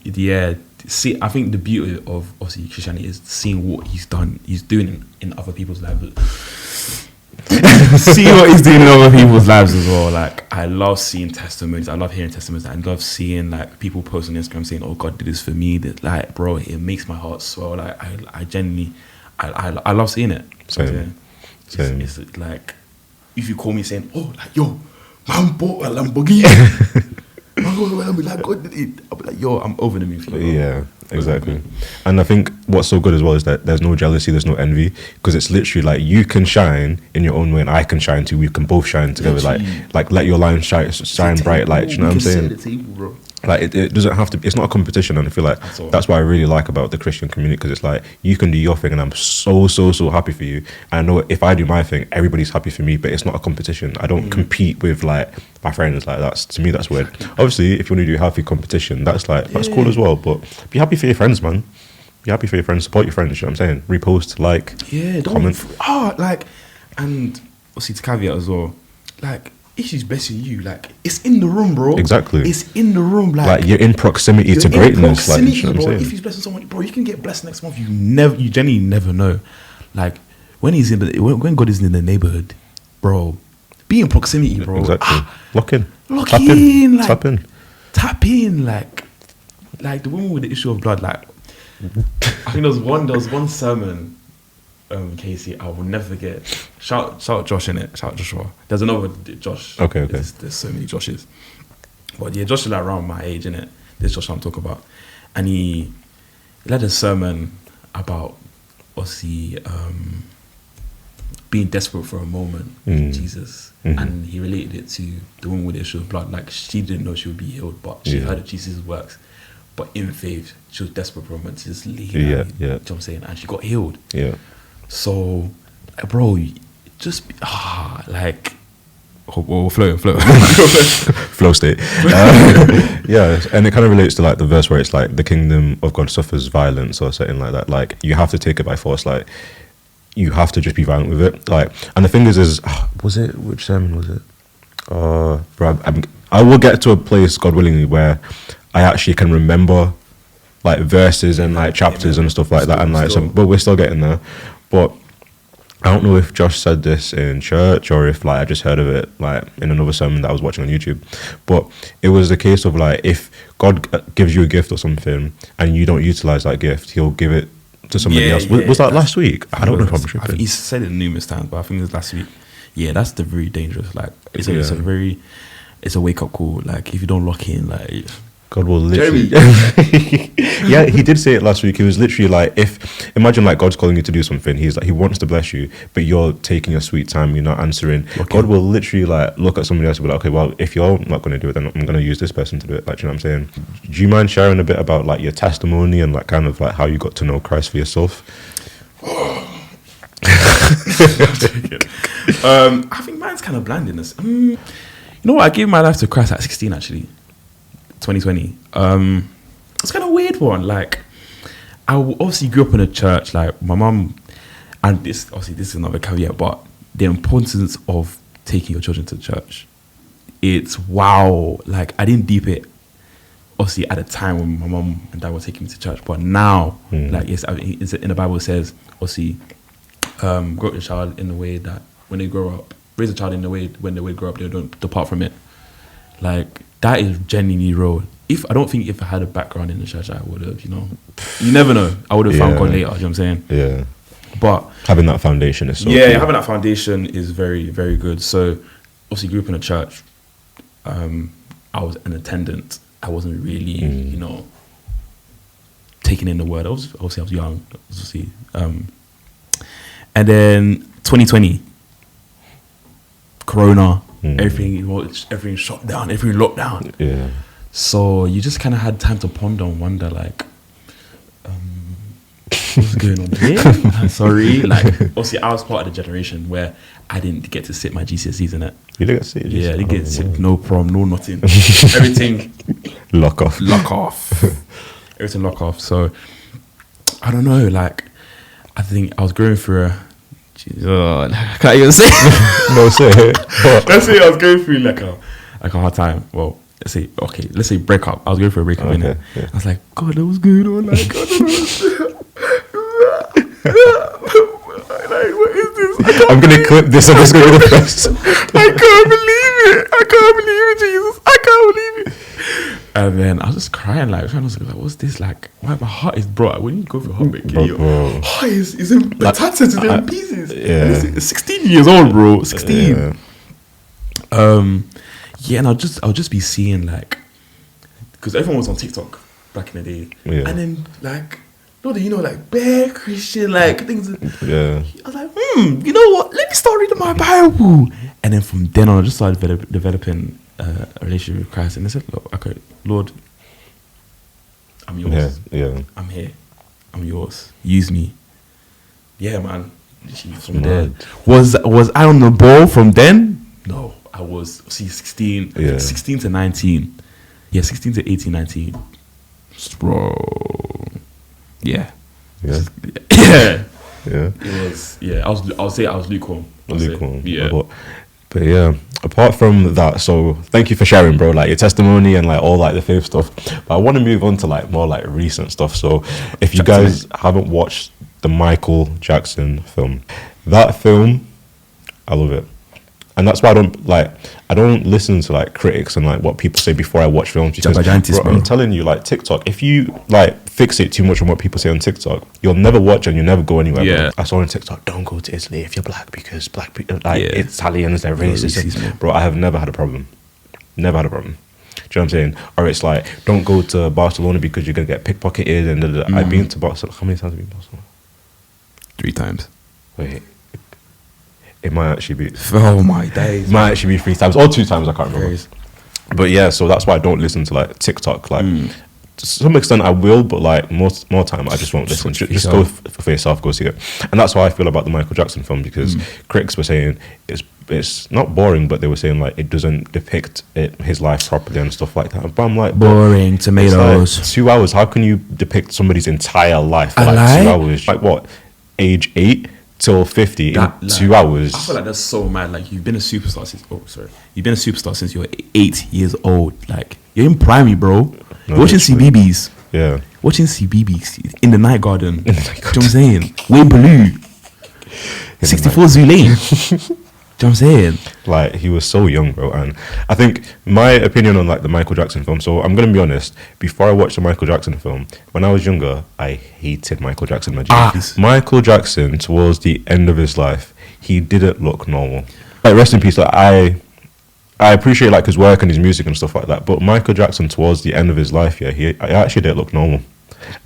it? See, I think the beauty of obviously Christianity is seeing what he's doing in other people's lives. See what he's doing in other people's lives as well. Like, I love seeing testimonies. I love hearing testimonies. I love seeing like people post on Instagram saying, "Oh, God did this for me." That, like, bro, it makes my heart swell. Like, I genuinely, I love seeing it. Same. It's like if you call me saying, "Oh, like, yo, man bought a Lamborghini." I'll be like, God did it. I'll be like, yo, I'm over the moon for you. Yeah, exactly. And I think what's so good as well is that there's no jealousy, there's no envy, because it's literally like you can shine in your own way and I can shine too. We can both shine together. Like let your line shine bright. Like, you know what I'm saying? The table, bro. Like, it doesn't have to. It's not a competition, and I feel like that's what I really like about the Christian community, because it's like you can do your thing, and I'm so happy for you. And I know if I do my thing, everybody's happy for me. But it's not a competition. I don't compete with like my friends. Like, that's, to me, that's weird. Obviously, if you want to do healthy competition, that's cool as well. But be happy for your friends, man. Be happy for your friends. Support your friends. You know what I'm saying? Repost, like, comment. And obviously to caveat as well, like, if she's blessing you, like, it's in the room, bro. Exactly. It's in the room, like you're in proximity to greatness. Like, you know what I'm saying? If he's blessing someone, bro, you can get blessed next month. You genuinely never know. Like, when when God is in the neighborhood, bro, be in proximity, bro. Exactly. Lock in. Tap in, like the woman with the issue of blood. Like, I think there was one sermon. Casey, I will never forget. Shout Josh in it. Shout Joshua. There's another Josh. Okay. There's so many Joshes. But yeah, Josh is like around my age, innit? This Josh I'm talking about. And he led a sermon about obviously being desperate for a moment with Jesus. And he related it to the woman with the issue of blood. Like, she didn't know she would be healed, but she heard of Jesus' works. But in faith, she was desperate for a moment to just leave. You know what I'm saying? And she got healed. Yeah. So, bro, just like, flow. Flow state. Yeah, and it kind of relates to like the verse where it's like the kingdom of God suffers violence or something like that. Like, you have to take it by force. Like, you have to just be violent with it. Like, and the thing is was it, which sermon was it? Bro, I will get to a place, God willingly, where I actually can remember like verses and like chapters and stuff like that, and like but we're still getting there. But I don't know if Josh said this in church or if like I just heard of it like in another sermon that I was watching on YouTube. But it was the case of like, if God gives you a gift or something and you don't utilize that gift, he'll give it to somebody else. Was that last week? I don't know if I'm tripping. He said it numerous times, but I think it was last week. Yeah, that's the very dangerous. Like, it's a wake up call. Like, if you don't lock in, like, God will literally. Yeah, he did say it last week. He was literally like, imagine like God's calling you to do something. He's like, he wants to bless you, but you're taking your sweet time. You're not answering. God will literally like look at somebody else and be like, okay, well, if you're not going to do it, then I'm going to use this person to do it. Like, you know what I'm saying? Do you mind sharing a bit about like your testimony and like kind of like how you got to know Christ for yourself? I think mine's kind of bland in this. You know what? I gave my life to Christ at 16, actually. 2020. It's kind of a weird one. Like, I obviously grew up in a church. Like, my mum, and this is another caveat, but the importance of taking your children to church. It's wow. Like, I didn't deep it, obviously, at a time when my mum and dad were taking me to church, but now, like, yes, in the Bible it says, obviously, grow up your child in the way that when they grow up, raise a child in the way when they grow up, they don't depart from it. Like, that is genuinely real. If I had a background in the church, I would have, you never know. I would have found God later, you know what I'm saying? Yeah. But having that foundation is so cool. Having that foundation is very, very good. So obviously grew up in a church. I was an attendant. I wasn't really, taking in the word. I was young, obviously. And then 2020, Corona, everything shut down, everything locked down. Yeah. So you just kind of had time to ponder and wonder, like, what's going on here? Sorry. Like, obviously, I was part of the generation where I didn't get to sit my GCSEs in it. You didn't get to sit? Yeah, I didn't get to sit. No problem, no nothing. Everything. Lock off. Everything lock off. So, I don't know, like, I think I was going through I can't even say it. No, say it. Let's say I was going through like a hard time. Well, let's say breakup. I was going through a breakup, innit? Yeah. I was like, God, that was going on. Like, God, like, what is this? I'm going to clip this. I'm just going to be the first. I can't believe it, Jesus. I can't believe it. And then I was just crying, like, what's this? Like, why my heart is broke. When you go through heartbreak, your heart is in battered to them pieces. Yeah. It's 16 years old, bro. 16. Yeah. And I'll just be seeing, like, because everyone was on TikTok back in the day. Yeah. And then, like, like, bare Christian, like, things. Yeah. I was like, you know what? Let me start reading my Bible. And then from then on, I just started developing a relationship with Christ. And I said, look, okay, Lord, I'm yours. Yeah. I'm here. I'm yours. Use me. Yeah, man. From there. Was I on the ball from then? No. I was, 16. Yeah. 16 to 19. Yeah, 16 to 18, 19. Bro. Yeah. Yeah. Yeah. Yeah. It was, yeah. I'll say I was lukewarm. Yeah. But yeah, apart from that, so thank you for sharing, bro, like your testimony and like all like the faith stuff. But I want to move on to like more like recent stuff. So if you guys haven't watched the Michael Jackson film, that film, I love it. And that's why I don't listen to like critics and like what people say before I watch films, because bro, I'm telling you, like TikTok, if you like fixate too much on what people say on TikTok, you'll never watch and you'll never go anywhere. Yeah. I saw on TikTok, don't go to Italy if you're black, because black people, like Italians, they're racist. Bro, I have never had a problem. Never had a problem. Do you know what I'm saying? Or it's like, don't go to Barcelona because you're gonna get pickpocketed and I've been to Barcelona. How many times have you been to Barcelona? 3 times. Wait. It might actually be. Oh my days. It might actually be 3 times or 2 times. I can't remember. Crazy. But yeah, so that's why I don't listen to like TikTok. Like to some extent I will, but like more time I just won't listen. Just go for yourself, go see it. And that's how I feel about the Michael Jackson film, because critics were saying it's not boring, but they were saying like it doesn't depict his life properly and stuff like that. But I'm like, boring tomatoes. Like 2 hours. How can you depict somebody's entire life for like 2 hours? Like what? Age 8 till 50 in 2 hours. I feel like that's so mad. Like you've been a superstar since you were 8 years old. Like you're in primary, bro. No, watching CBBS. Yeah. Watching CBBS in the night garden. Do you know what I'm saying? Way Blue. 64 Zoo Lane. Do you know what I'm saying? Like he was so young, bro. And I think my opinion on like the Michael Jackson film, so I'm gonna be honest, before I watched the Michael Jackson film, when I was younger, I hated Michael Jackson. Michael Jackson, towards the end of his life, he didn't look normal. Like rest in peace. Like I appreciate like his work and his music and stuff like that, but Michael Jackson towards the end of his life, yeah, he actually didn't look normal.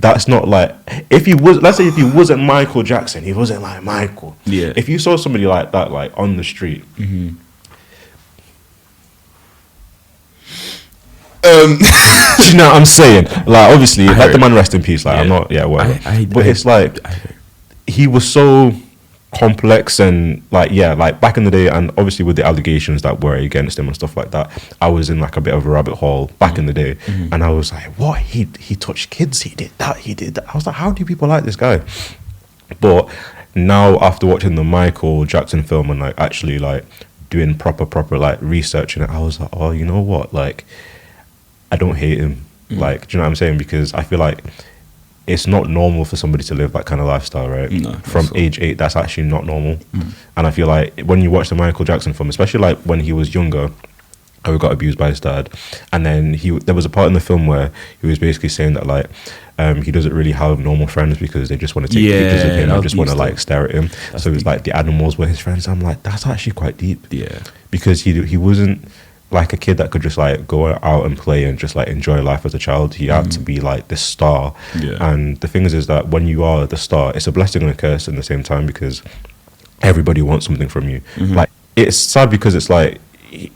That's not like, if he was, let's say if he wasn't Michael Jackson, he wasn't like Michael. Yeah. If you saw somebody like that, like on the street, Do you know what I'm saying? Like obviously, let the man rest in peace. Like I'm not, whatever. But it's like he was so complex and like like back in the day, and obviously with the allegations that were against him and stuff like that, I was in like a bit of a rabbit hole back in the day, and I was like, what, he touched kids, he did that. I was like, how do people like this guy? But now after watching the Michael Jackson film and like actually like doing proper like research in it, I was like, oh, you know what, like I don't hate him. Like, do you know what I'm saying? Because I feel like it's not normal for somebody to live that kind of lifestyle, right? No, from age 8, that's actually not normal. And I feel like when you watch the Michael Jackson film, especially like when he was younger, how he got abused by his dad, and then there was a part in the film where he was basically saying that like he doesn't really have normal friends because they just want to take pictures of him and just want to like stare at him. So it's like the animals were his friends. I'm like, that's actually quite deep. Yeah. Because he wasn't like a kid that could just like go out and play and just like enjoy life as a child. He had to be like this star. Yeah. And the thing is that when you are the star, it's a blessing and a curse at the same time, because everybody wants something from you. Like it's sad because it's like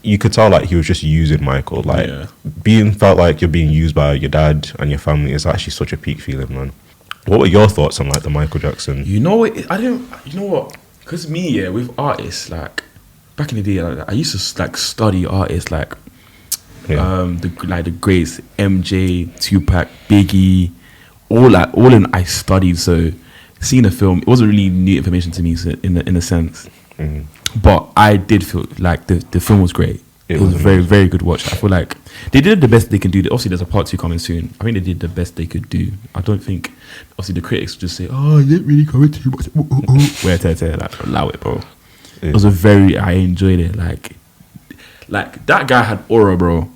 you could tell like he was just using Michael. Like felt like you're being used by your dad and your family is actually such a peak feeling, man. What were your thoughts on like the Michael Jackson? You know what? You know what? Because me, with artists, like back in the day, like, I used to like study artists like the greats, MJ, Tupac, Biggie, all in I studied. So seeing the film, it wasn't really new information to me, so in a sense. But I did feel like the film was great. It was a very, very good watch. I feel like they did the best they can do. Obviously, there's a part 2 coming soon. I think they did the best they could do. I don't think, obviously, the critics just say, "Oh, you didn't really cover too much." Like allow it, bro. It was I enjoyed it. Like that guy had aura, bro.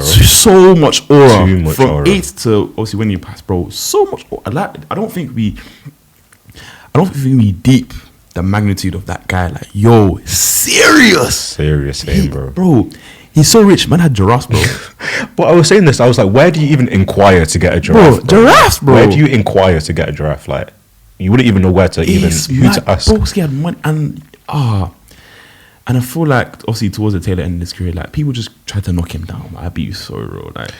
So much aura. Too much from aura. 8 to obviously when you pass, bro. So much aura. Like, I don't think we deep the magnitude of that guy. Like, yo, serious Fame, bro. Bro, he's so rich. Man had giraffes, bro. But I was saying this, I was like, where do you even inquire to get a giraffe? Bro, giraffes, bro. Where do you inquire to get a giraffe? Like, you wouldn't even know who to ask. Bro, he had money and I feel like obviously towards the tail end of his career, like people just tried to knock him down. I'd be so real. Like,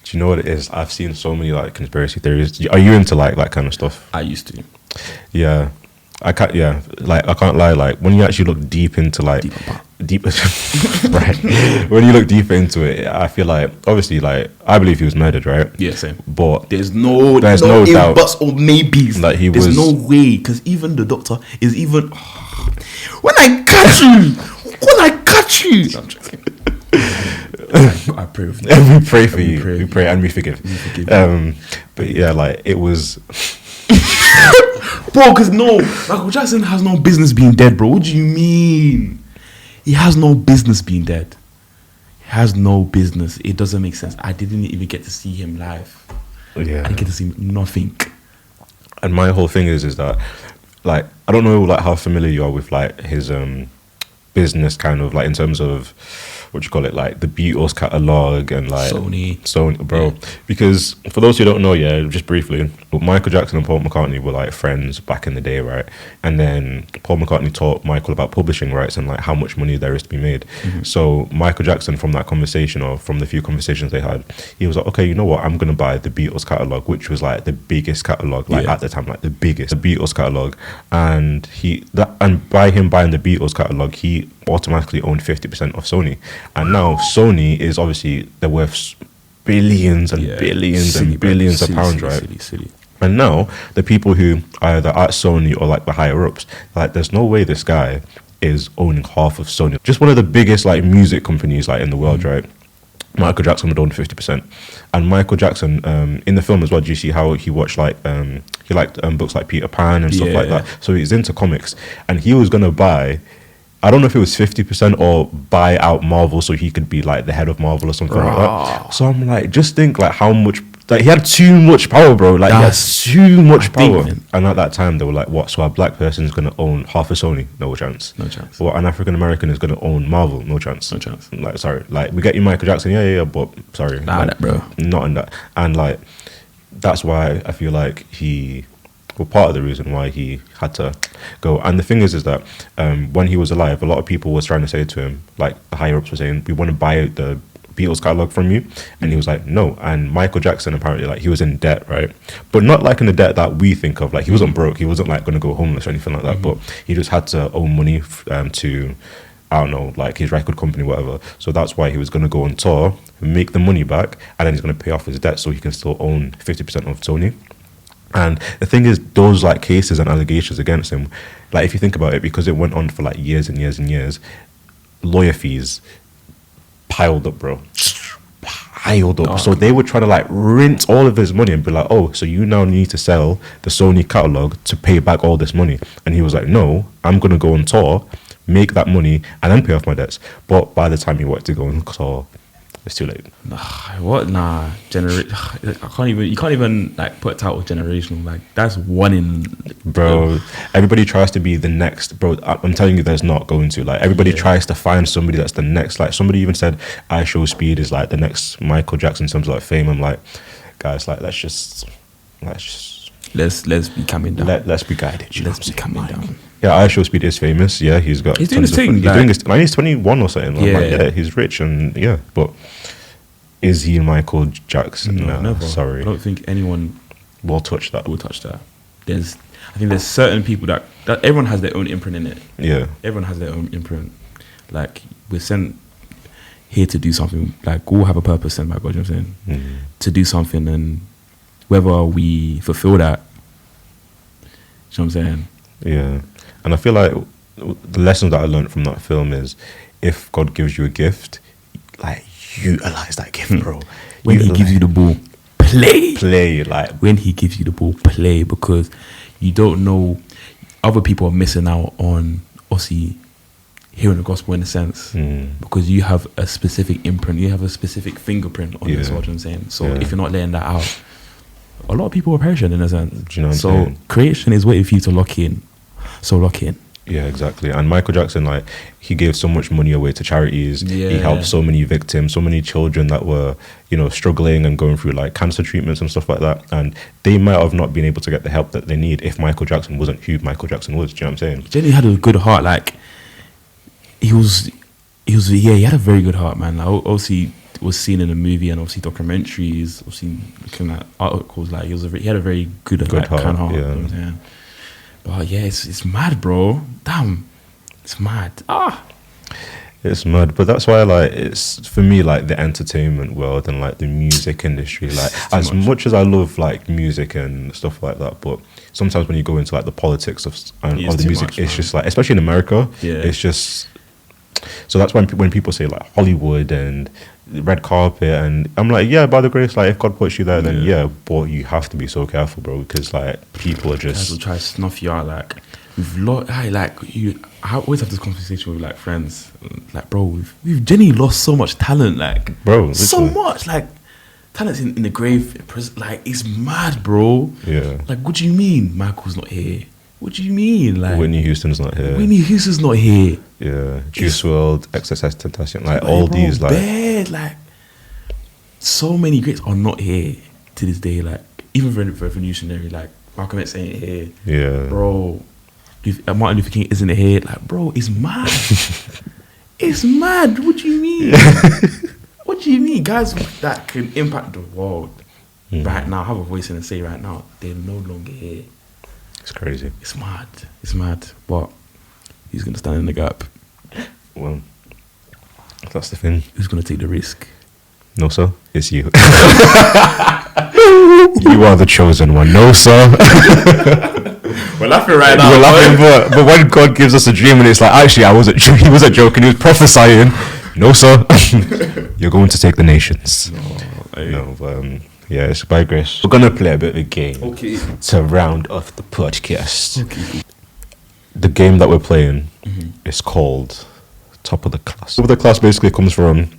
do you know what it is? I've seen so many like conspiracy theories. Are you into like that kind of stuff? I used to. Yeah, I can't. Yeah, like I can't lie. Like when you actually look deep into like deep, right? When you look deeper into it, I feel like obviously like I believe he was murdered, right? Yeah, same. But there's no doubt, buts or maybes. Like there's no way, because even the doctor is even. When I catch you. No, I'm joking. I pray with you. We pray for you. We pray and we forgive. But yeah, like it was. Bro, because Michael Jackson has no business being dead, bro. What do you mean? He has no business being dead. He has no business. It doesn't make sense. I didn't even get to see him live. Yeah, I didn't get to see nothing. And my whole thing is that, like, I don't know like how familiar you are with like his business kind of like in terms of what you call it, like the Beatles catalog and like Sony, bro. Yeah. Because for those who don't know, just briefly, Michael Jackson and Paul McCartney were like friends back in the day, right? And then Paul McCartney taught Michael about publishing rights and like how much money there is to be made. So Michael Jackson, from that conversation or from the few conversations they had, he was like, okay, you know what? I'm gonna buy the Beatles catalog, which was like the biggest catalog, like at the time, like the biggest, the Beatles catalog, and by him buying the Beatles catalog, he automatically owned 50% of Sony. And now Sony is obviously, they're worth billions and billions and billions of pounds, right? Silly. And now the people who are either at Sony or like the higher ups, like there's no way this guy is owning half of Sony. Just one of the biggest like music companies like in the world, right? Michael Jackson would own 50%. And Michael Jackson, in the film as well, do you see how he watched like he liked books like Peter Pan and stuff like that? So he's into comics, and he was gonna buy, I don't know if it was 50% or buy out Marvel so he could be like the head of Marvel or something like that. So I'm like, just think like how much, like he had too much power, bro. Like he had too much power. And at that time they were like, what? So a black person is gonna own half of Sony? No chance. No chance. What? An African American is gonna own Marvel? No chance. No chance. Like, sorry, like we get you Michael Jackson, but sorry, nah, like, that, bro. Not in that. And like that's why I feel like part of the reason why he had to go. And the thing is that when he was alive, a lot of people was trying to say to him, like the higher ups were saying, we want to buy out the Beatles catalog from you, and he was like, no. And Michael Jackson, apparently, like he was in debt, right? But not like in the debt that we think of. Like he wasn't broke, he wasn't like going to go homeless or anything like that, but he just had to owe money to, I don't know, like his record company, whatever. So that's why he was going to go on tour, make the money back, and then he's going to pay off his debt so he can still own 50% of Sony. And the thing is, those like cases and allegations against him, like if you think about it, because it went on for like years and years and years, lawyer fees piled up, bro. Piled up. So they would try to like rinse all of his money and be like, oh, so you now need to sell the Sony catalog to pay back all this money. And he was like, no, I'm going to go on tour, make that money, and then pay off my debts. But by the time he wanted to go on tour, it's too late. What? Nah. You can't even like put a title generational. Like that's one in. Bro, everybody tries to be the next. Bro, I'm telling you, there's not going to. Like everybody tries to find somebody that's the next. Like somebody even said, I Show Speed is like the next Michael Jackson in terms of like fame. I'm like, guys, like let's be coming down. Let's be guided. Let's be coming down. Yeah, I Show Speed is famous. Yeah, he's doing his thing. He's doing his. He's 21 or something. Like, he's rich and but is he Michael Jackson? No, never. Sorry, I don't think anyone will touch that. I think there's certain people that everyone has their own imprint in it. Yeah, everyone has their own imprint. Like we're sent here to do something. Like we all have a purpose sent by God. You know what I'm saying? To do something, and whether we fulfill that, you know what I'm saying? Yeah. And I feel like the lesson that I learned from that film is, if God gives you a gift, like utilize that gift, bro. When He gives you the ball, play. Like when He gives you the ball, play, because you don't know. Other people are missing out on obviously hearing the gospel in a sense, because you have a specific imprint, you have a specific fingerprint on this. What I'm saying. So if you're not letting that out, a lot of people are perishing in a sense. Do you know what I'm saying? Creation is waiting for you to lock in. So lock in. Yeah, exactly. And Michael Jackson, like, he gave so much money away to charities. He helped so many victims, so many children that were, struggling and going through like cancer treatments and stuff like that. And they might have not been able to get the help that they need if Michael Jackson wasn't who Michael Jackson was. Do you know what I'm saying? He genuinely had a good heart. Like he had a very good heart, man. Like, obviously it was seen in the movie and obviously documentaries, obviously looking at articles. Like he had a very good heart. Kind of heart. Yeah. You know what I'm saying? But yeah, it's mad, bro. Damn, it's mad. It's mad. But that's why, like, it's for me, like the entertainment world and like the music industry. Like, as much as I love like music and stuff like that, but sometimes when you go into like the politics of the music, it's just like, especially in America, it's just. So that's when people say like Hollywood and red carpet, and I'm like, yeah, by the grace, like if God puts you there, then but you have to be so careful, bro, because like people are just guys will try to snuff you out. Like I always have this conversation with like friends, like, bro, we've genuinely lost so much talent, like, bro, so much, like talent's in the grave, like it's mad, bro. Yeah, like what do you mean Michael's not here? What do you mean? Like Whitney Houston's not here. Whitney Houston's not here. Yeah, Juice WRLD, XXX Tentacion, like all Bro, these, like bad, like so many greats are not here to this day. Like even revolutionary, like Malcolm X ain't here. yeah, Bro, if Martin Luther King isn't here, like bro, it's mad. It's mad. What do you mean? What do you mean? Guys that can impact the world right now, have a voice in and say right now, they're no longer here. it's crazy. It's mad. It's mad. But who's gonna stand in the gap? Well, that's the thing. Who's gonna take the risk? Nosa, it's you. You are the chosen one, Nosa. We're laughing right now. We're laughing, but when God gives us a dream and it's like, actually, he wasn't joking, he was prophesying. Nosa, you're going to take the nations. No, but yeah, it's by grace. We're gonna play a bit of a game. Okay. To round off the podcast. Okay. The game that we're playing is called Top of the Class. Top of the Class basically comes from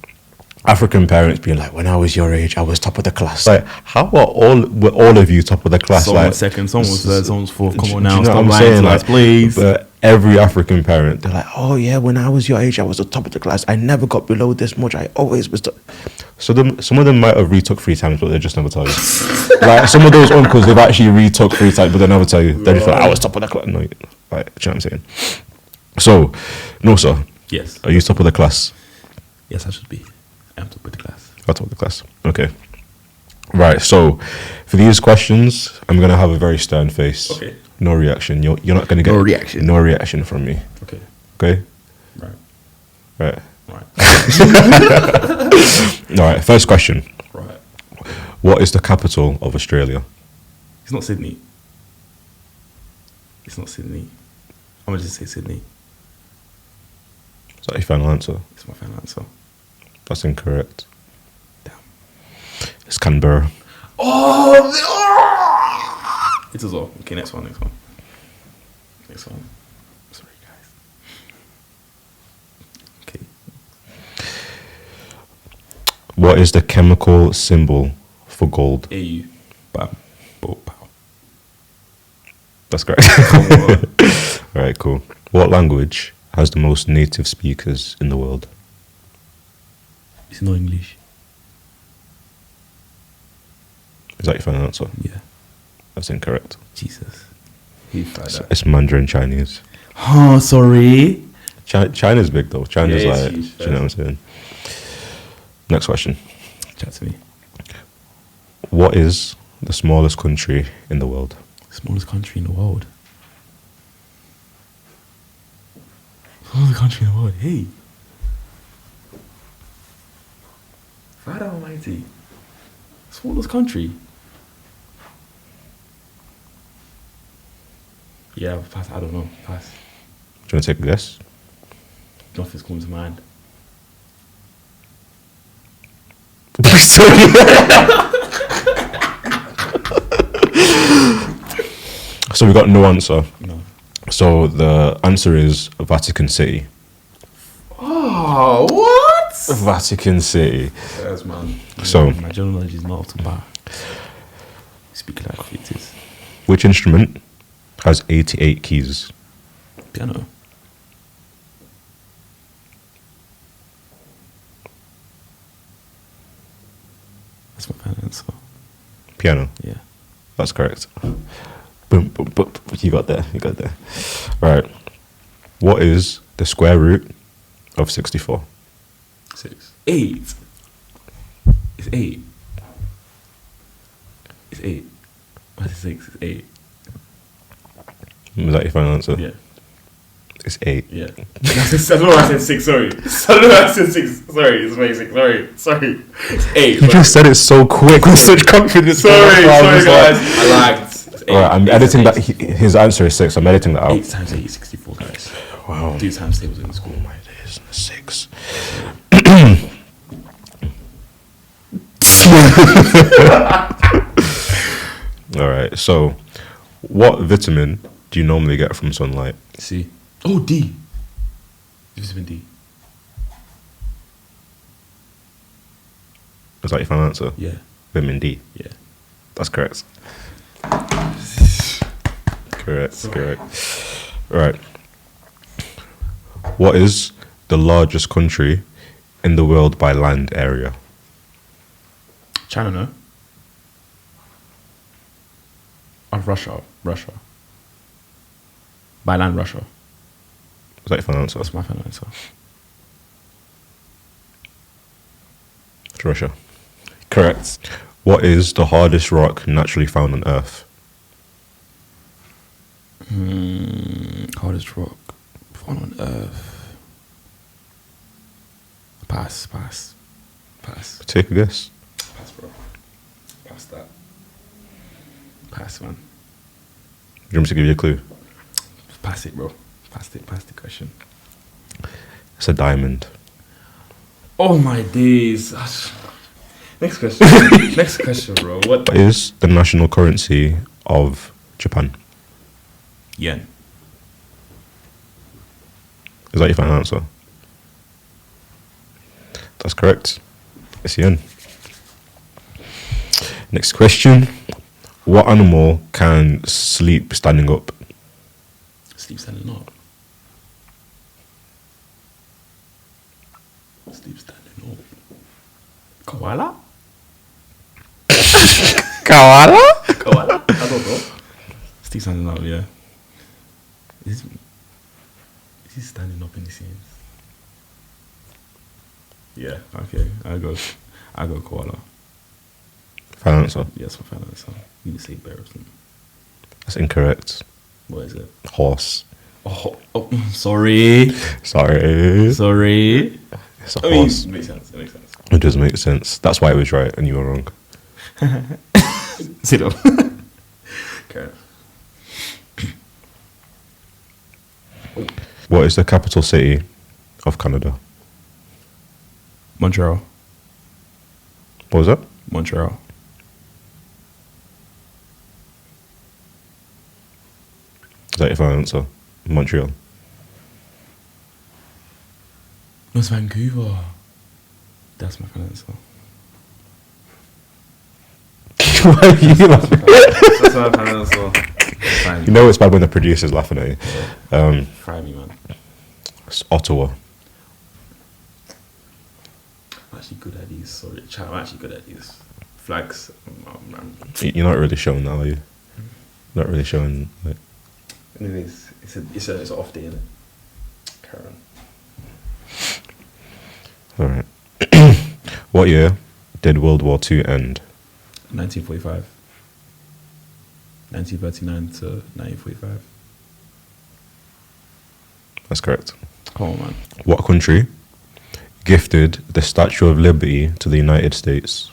African parents being like, when I was your age, I was top of the class. Like, how were all of you top of the class? Someone like, second, someone was third, someone was fourth. Come on do now, you know stop what I'm lying saying? to us, please. But every African parent, they're like, oh yeah, when I was your age, I was the top of the class. I never got below this much. I always was. Some of them might have retook 3 times, but they just never tell you. Like some of those uncles, they've actually retook 3 times, but they never tell you. They just like, I was top of the class. No, like, do you know what I'm saying? So, Nosa, Yes. are you top of the class? Yes, I should be. I'm top of the class. I'll top of the class. Okay. Right. So, for these questions, I'm gonna have a very stern face. Okay. No reaction. You're not gonna get No reaction. No reaction from me. Okay. Okay. Right. Right. Right. All right. First question. Right. What is the capital of Australia? It's not Sydney. It's not Sydney. I'm gonna just say Sydney. Is that your final answer? It's my final answer. That's incorrect. Damn. It's Canberra. Oh! It is all. Okay, next one. Next one. Sorry, guys. Okay. What is the chemical symbol for gold? AU. Bam. Boom. Pow. That's correct. All right, cool. What language has the most native speakers in the world? It's not English. Is that your final answer? Yeah. That's incorrect. Jesus. He tried that. It's Mandarin Chinese. Oh, sorry. China's big though. China's Yeah, it's like, huge, do you know what I'm saying? Next question. Chat to me. What is the smallest country in the world? Smallest country in the world. Smallest country in the world. Hey. Father Almighty. Smallest country. Yeah, pass. I don't know. Pass. Do you want to take a guess? Nothing's coming to mind. So we got no answer. No. So the answer is Vatican City. Oh, what? Vatican City. Yes, man. So- my general knowledge is not up to bar. Speak like it is. Which instrument has 88 keys? Piano. That's my final answer. Piano. Yeah. That's correct. Boom, boom, boom. You got there. You got there. Right. What is the square root of 64? 6. 8. It's 8. It's 8. What is 6? It's 8. Was that your final answer? Yeah. It's 8. Yeah. I don't know why I said 6, sorry. I don't know why I said 6. Sorry, it's basic. Sorry. It's 8. You just said it so quick with such confidence. Sorry, That's why I was guys. like- I lagged. It's 8. Alright, I'm Eight editing is that. eight. His answer is 6. I'm editing that out. 8 times 8 is 64, guys. Wow. Do times tables in school. My days. 6. Alright, so what vitamin do you normally get from sunlight? C. Oh, D. Vitamin D. Is that your final answer? Yeah. Vitamin D. Yeah. That's correct. Correct. Right. What is the largest country in the world by land area? China, no? Russia. By land, Russia. Is that your final answer? That's my final answer. It's Russia. Correct. What is the hardest rock naturally found on Earth? Hardest rock found on Earth. Pass. Take a guess. Pass, bro. Pass that. Pass, man. Do you want me to give you a clue? Pass it, bro. Pass the question. It's a diamond. Oh my days. Next question. Next question, bro. What? What is the national currency of Japan? Yen. Is that your final answer? That's correct. It's yen. Next question. What animal can sleep standing up? Sleep standing up. Koala? Koala? Koala? I don't know. Sleep standing up, yeah. Is he standing up in the scenes? Yeah, okay. I go koala. Final answer. Yes, my final answer. You didn't say bear or something. That's incorrect. What is it? Horse. Oh, sorry. Sorry. It's a horse. It makes sense. It does make sense. That's why it was right and you were wrong. Sit down. Okay. What is the capital city of Canada? Montreal. What was that? Montreal. Is that your final answer? Montreal. No, it's Vancouver. That's my final answer. Why are you laughing? That's my final answer. Fine. You know it's bad when the producer's laughing at you. Fry me, man. It's Ottawa. I'm actually good at these. Sorry, I'm actually good at these. Flags. You're not really showing that, are you? Not really showing. Like, Anyways, it's an off day, innit? Karen. all right. What year did World War II end? 1945. 1939 to 1945. That's correct. Come on, man. What country gifted the Statue of Liberty to the United States?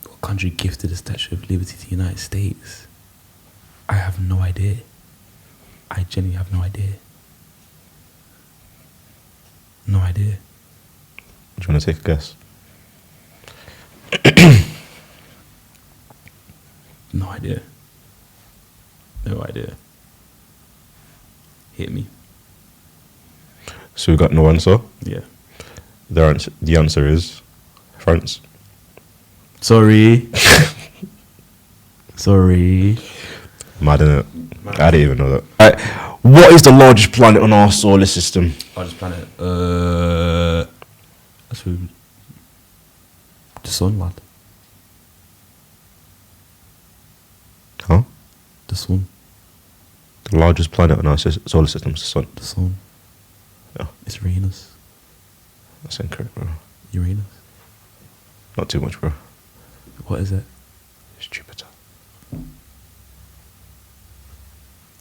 What country gifted the Statue of Liberty to the United States? I have no idea. I genuinely have no idea. No idea. Do you want to take a guess? No idea. No idea. Hit me. So we got no answer. Yeah. The answer is France. Sorry. Sorry. Mad, innit? I didn't even know that. Alright, what is the largest planet on our solar system? Largest planet. That's who. The sun, lad. Huh? The sun. The largest planet on our solar system is the sun. The sun. Yeah. It's Uranus. That's incorrect, bro. Uranus. Not too much, bro. What is it? It's Jupiter.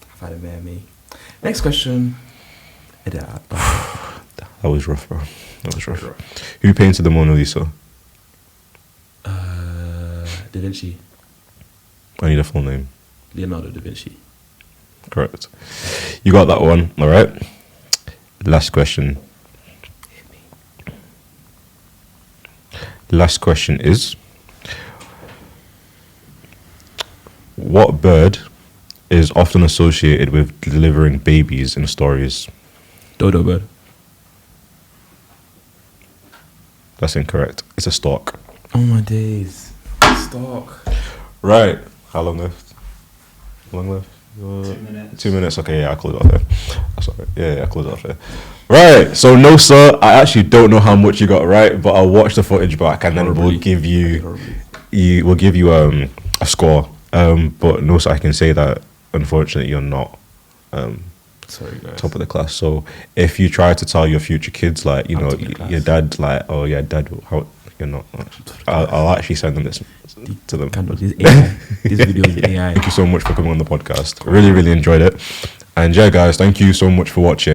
I've had a mare me. Next question. That was rough, bro. That was rough. Who painted the Mona Lisa? Da Vinci. I need a full name. Leonardo da Vinci. Correct. You got that one, all right? Last question. Last question is, what bird is often associated with delivering babies in stories? Dodo bird. That's incorrect. It's a stork. Oh my days. Stork. Right. How long left? Long left? 2 minutes. Okay, yeah, I close off there. That's all right. Yeah, I close off there. Right. So Nosa, I actually don't know how much you got right, but I'll watch the footage back and then we'll give you a score. But Nosa, I can say that unfortunately you're not Sorry, guys. top of the class. So if you try to tell your future kids, like, you know, your dad, like, oh yeah, dad, how you're not. I'll actually send them this to them. This AI. This video is AI. Thank you so much for coming on the podcast. Really, really enjoyed it. And yeah, guys, thank you so much for watching.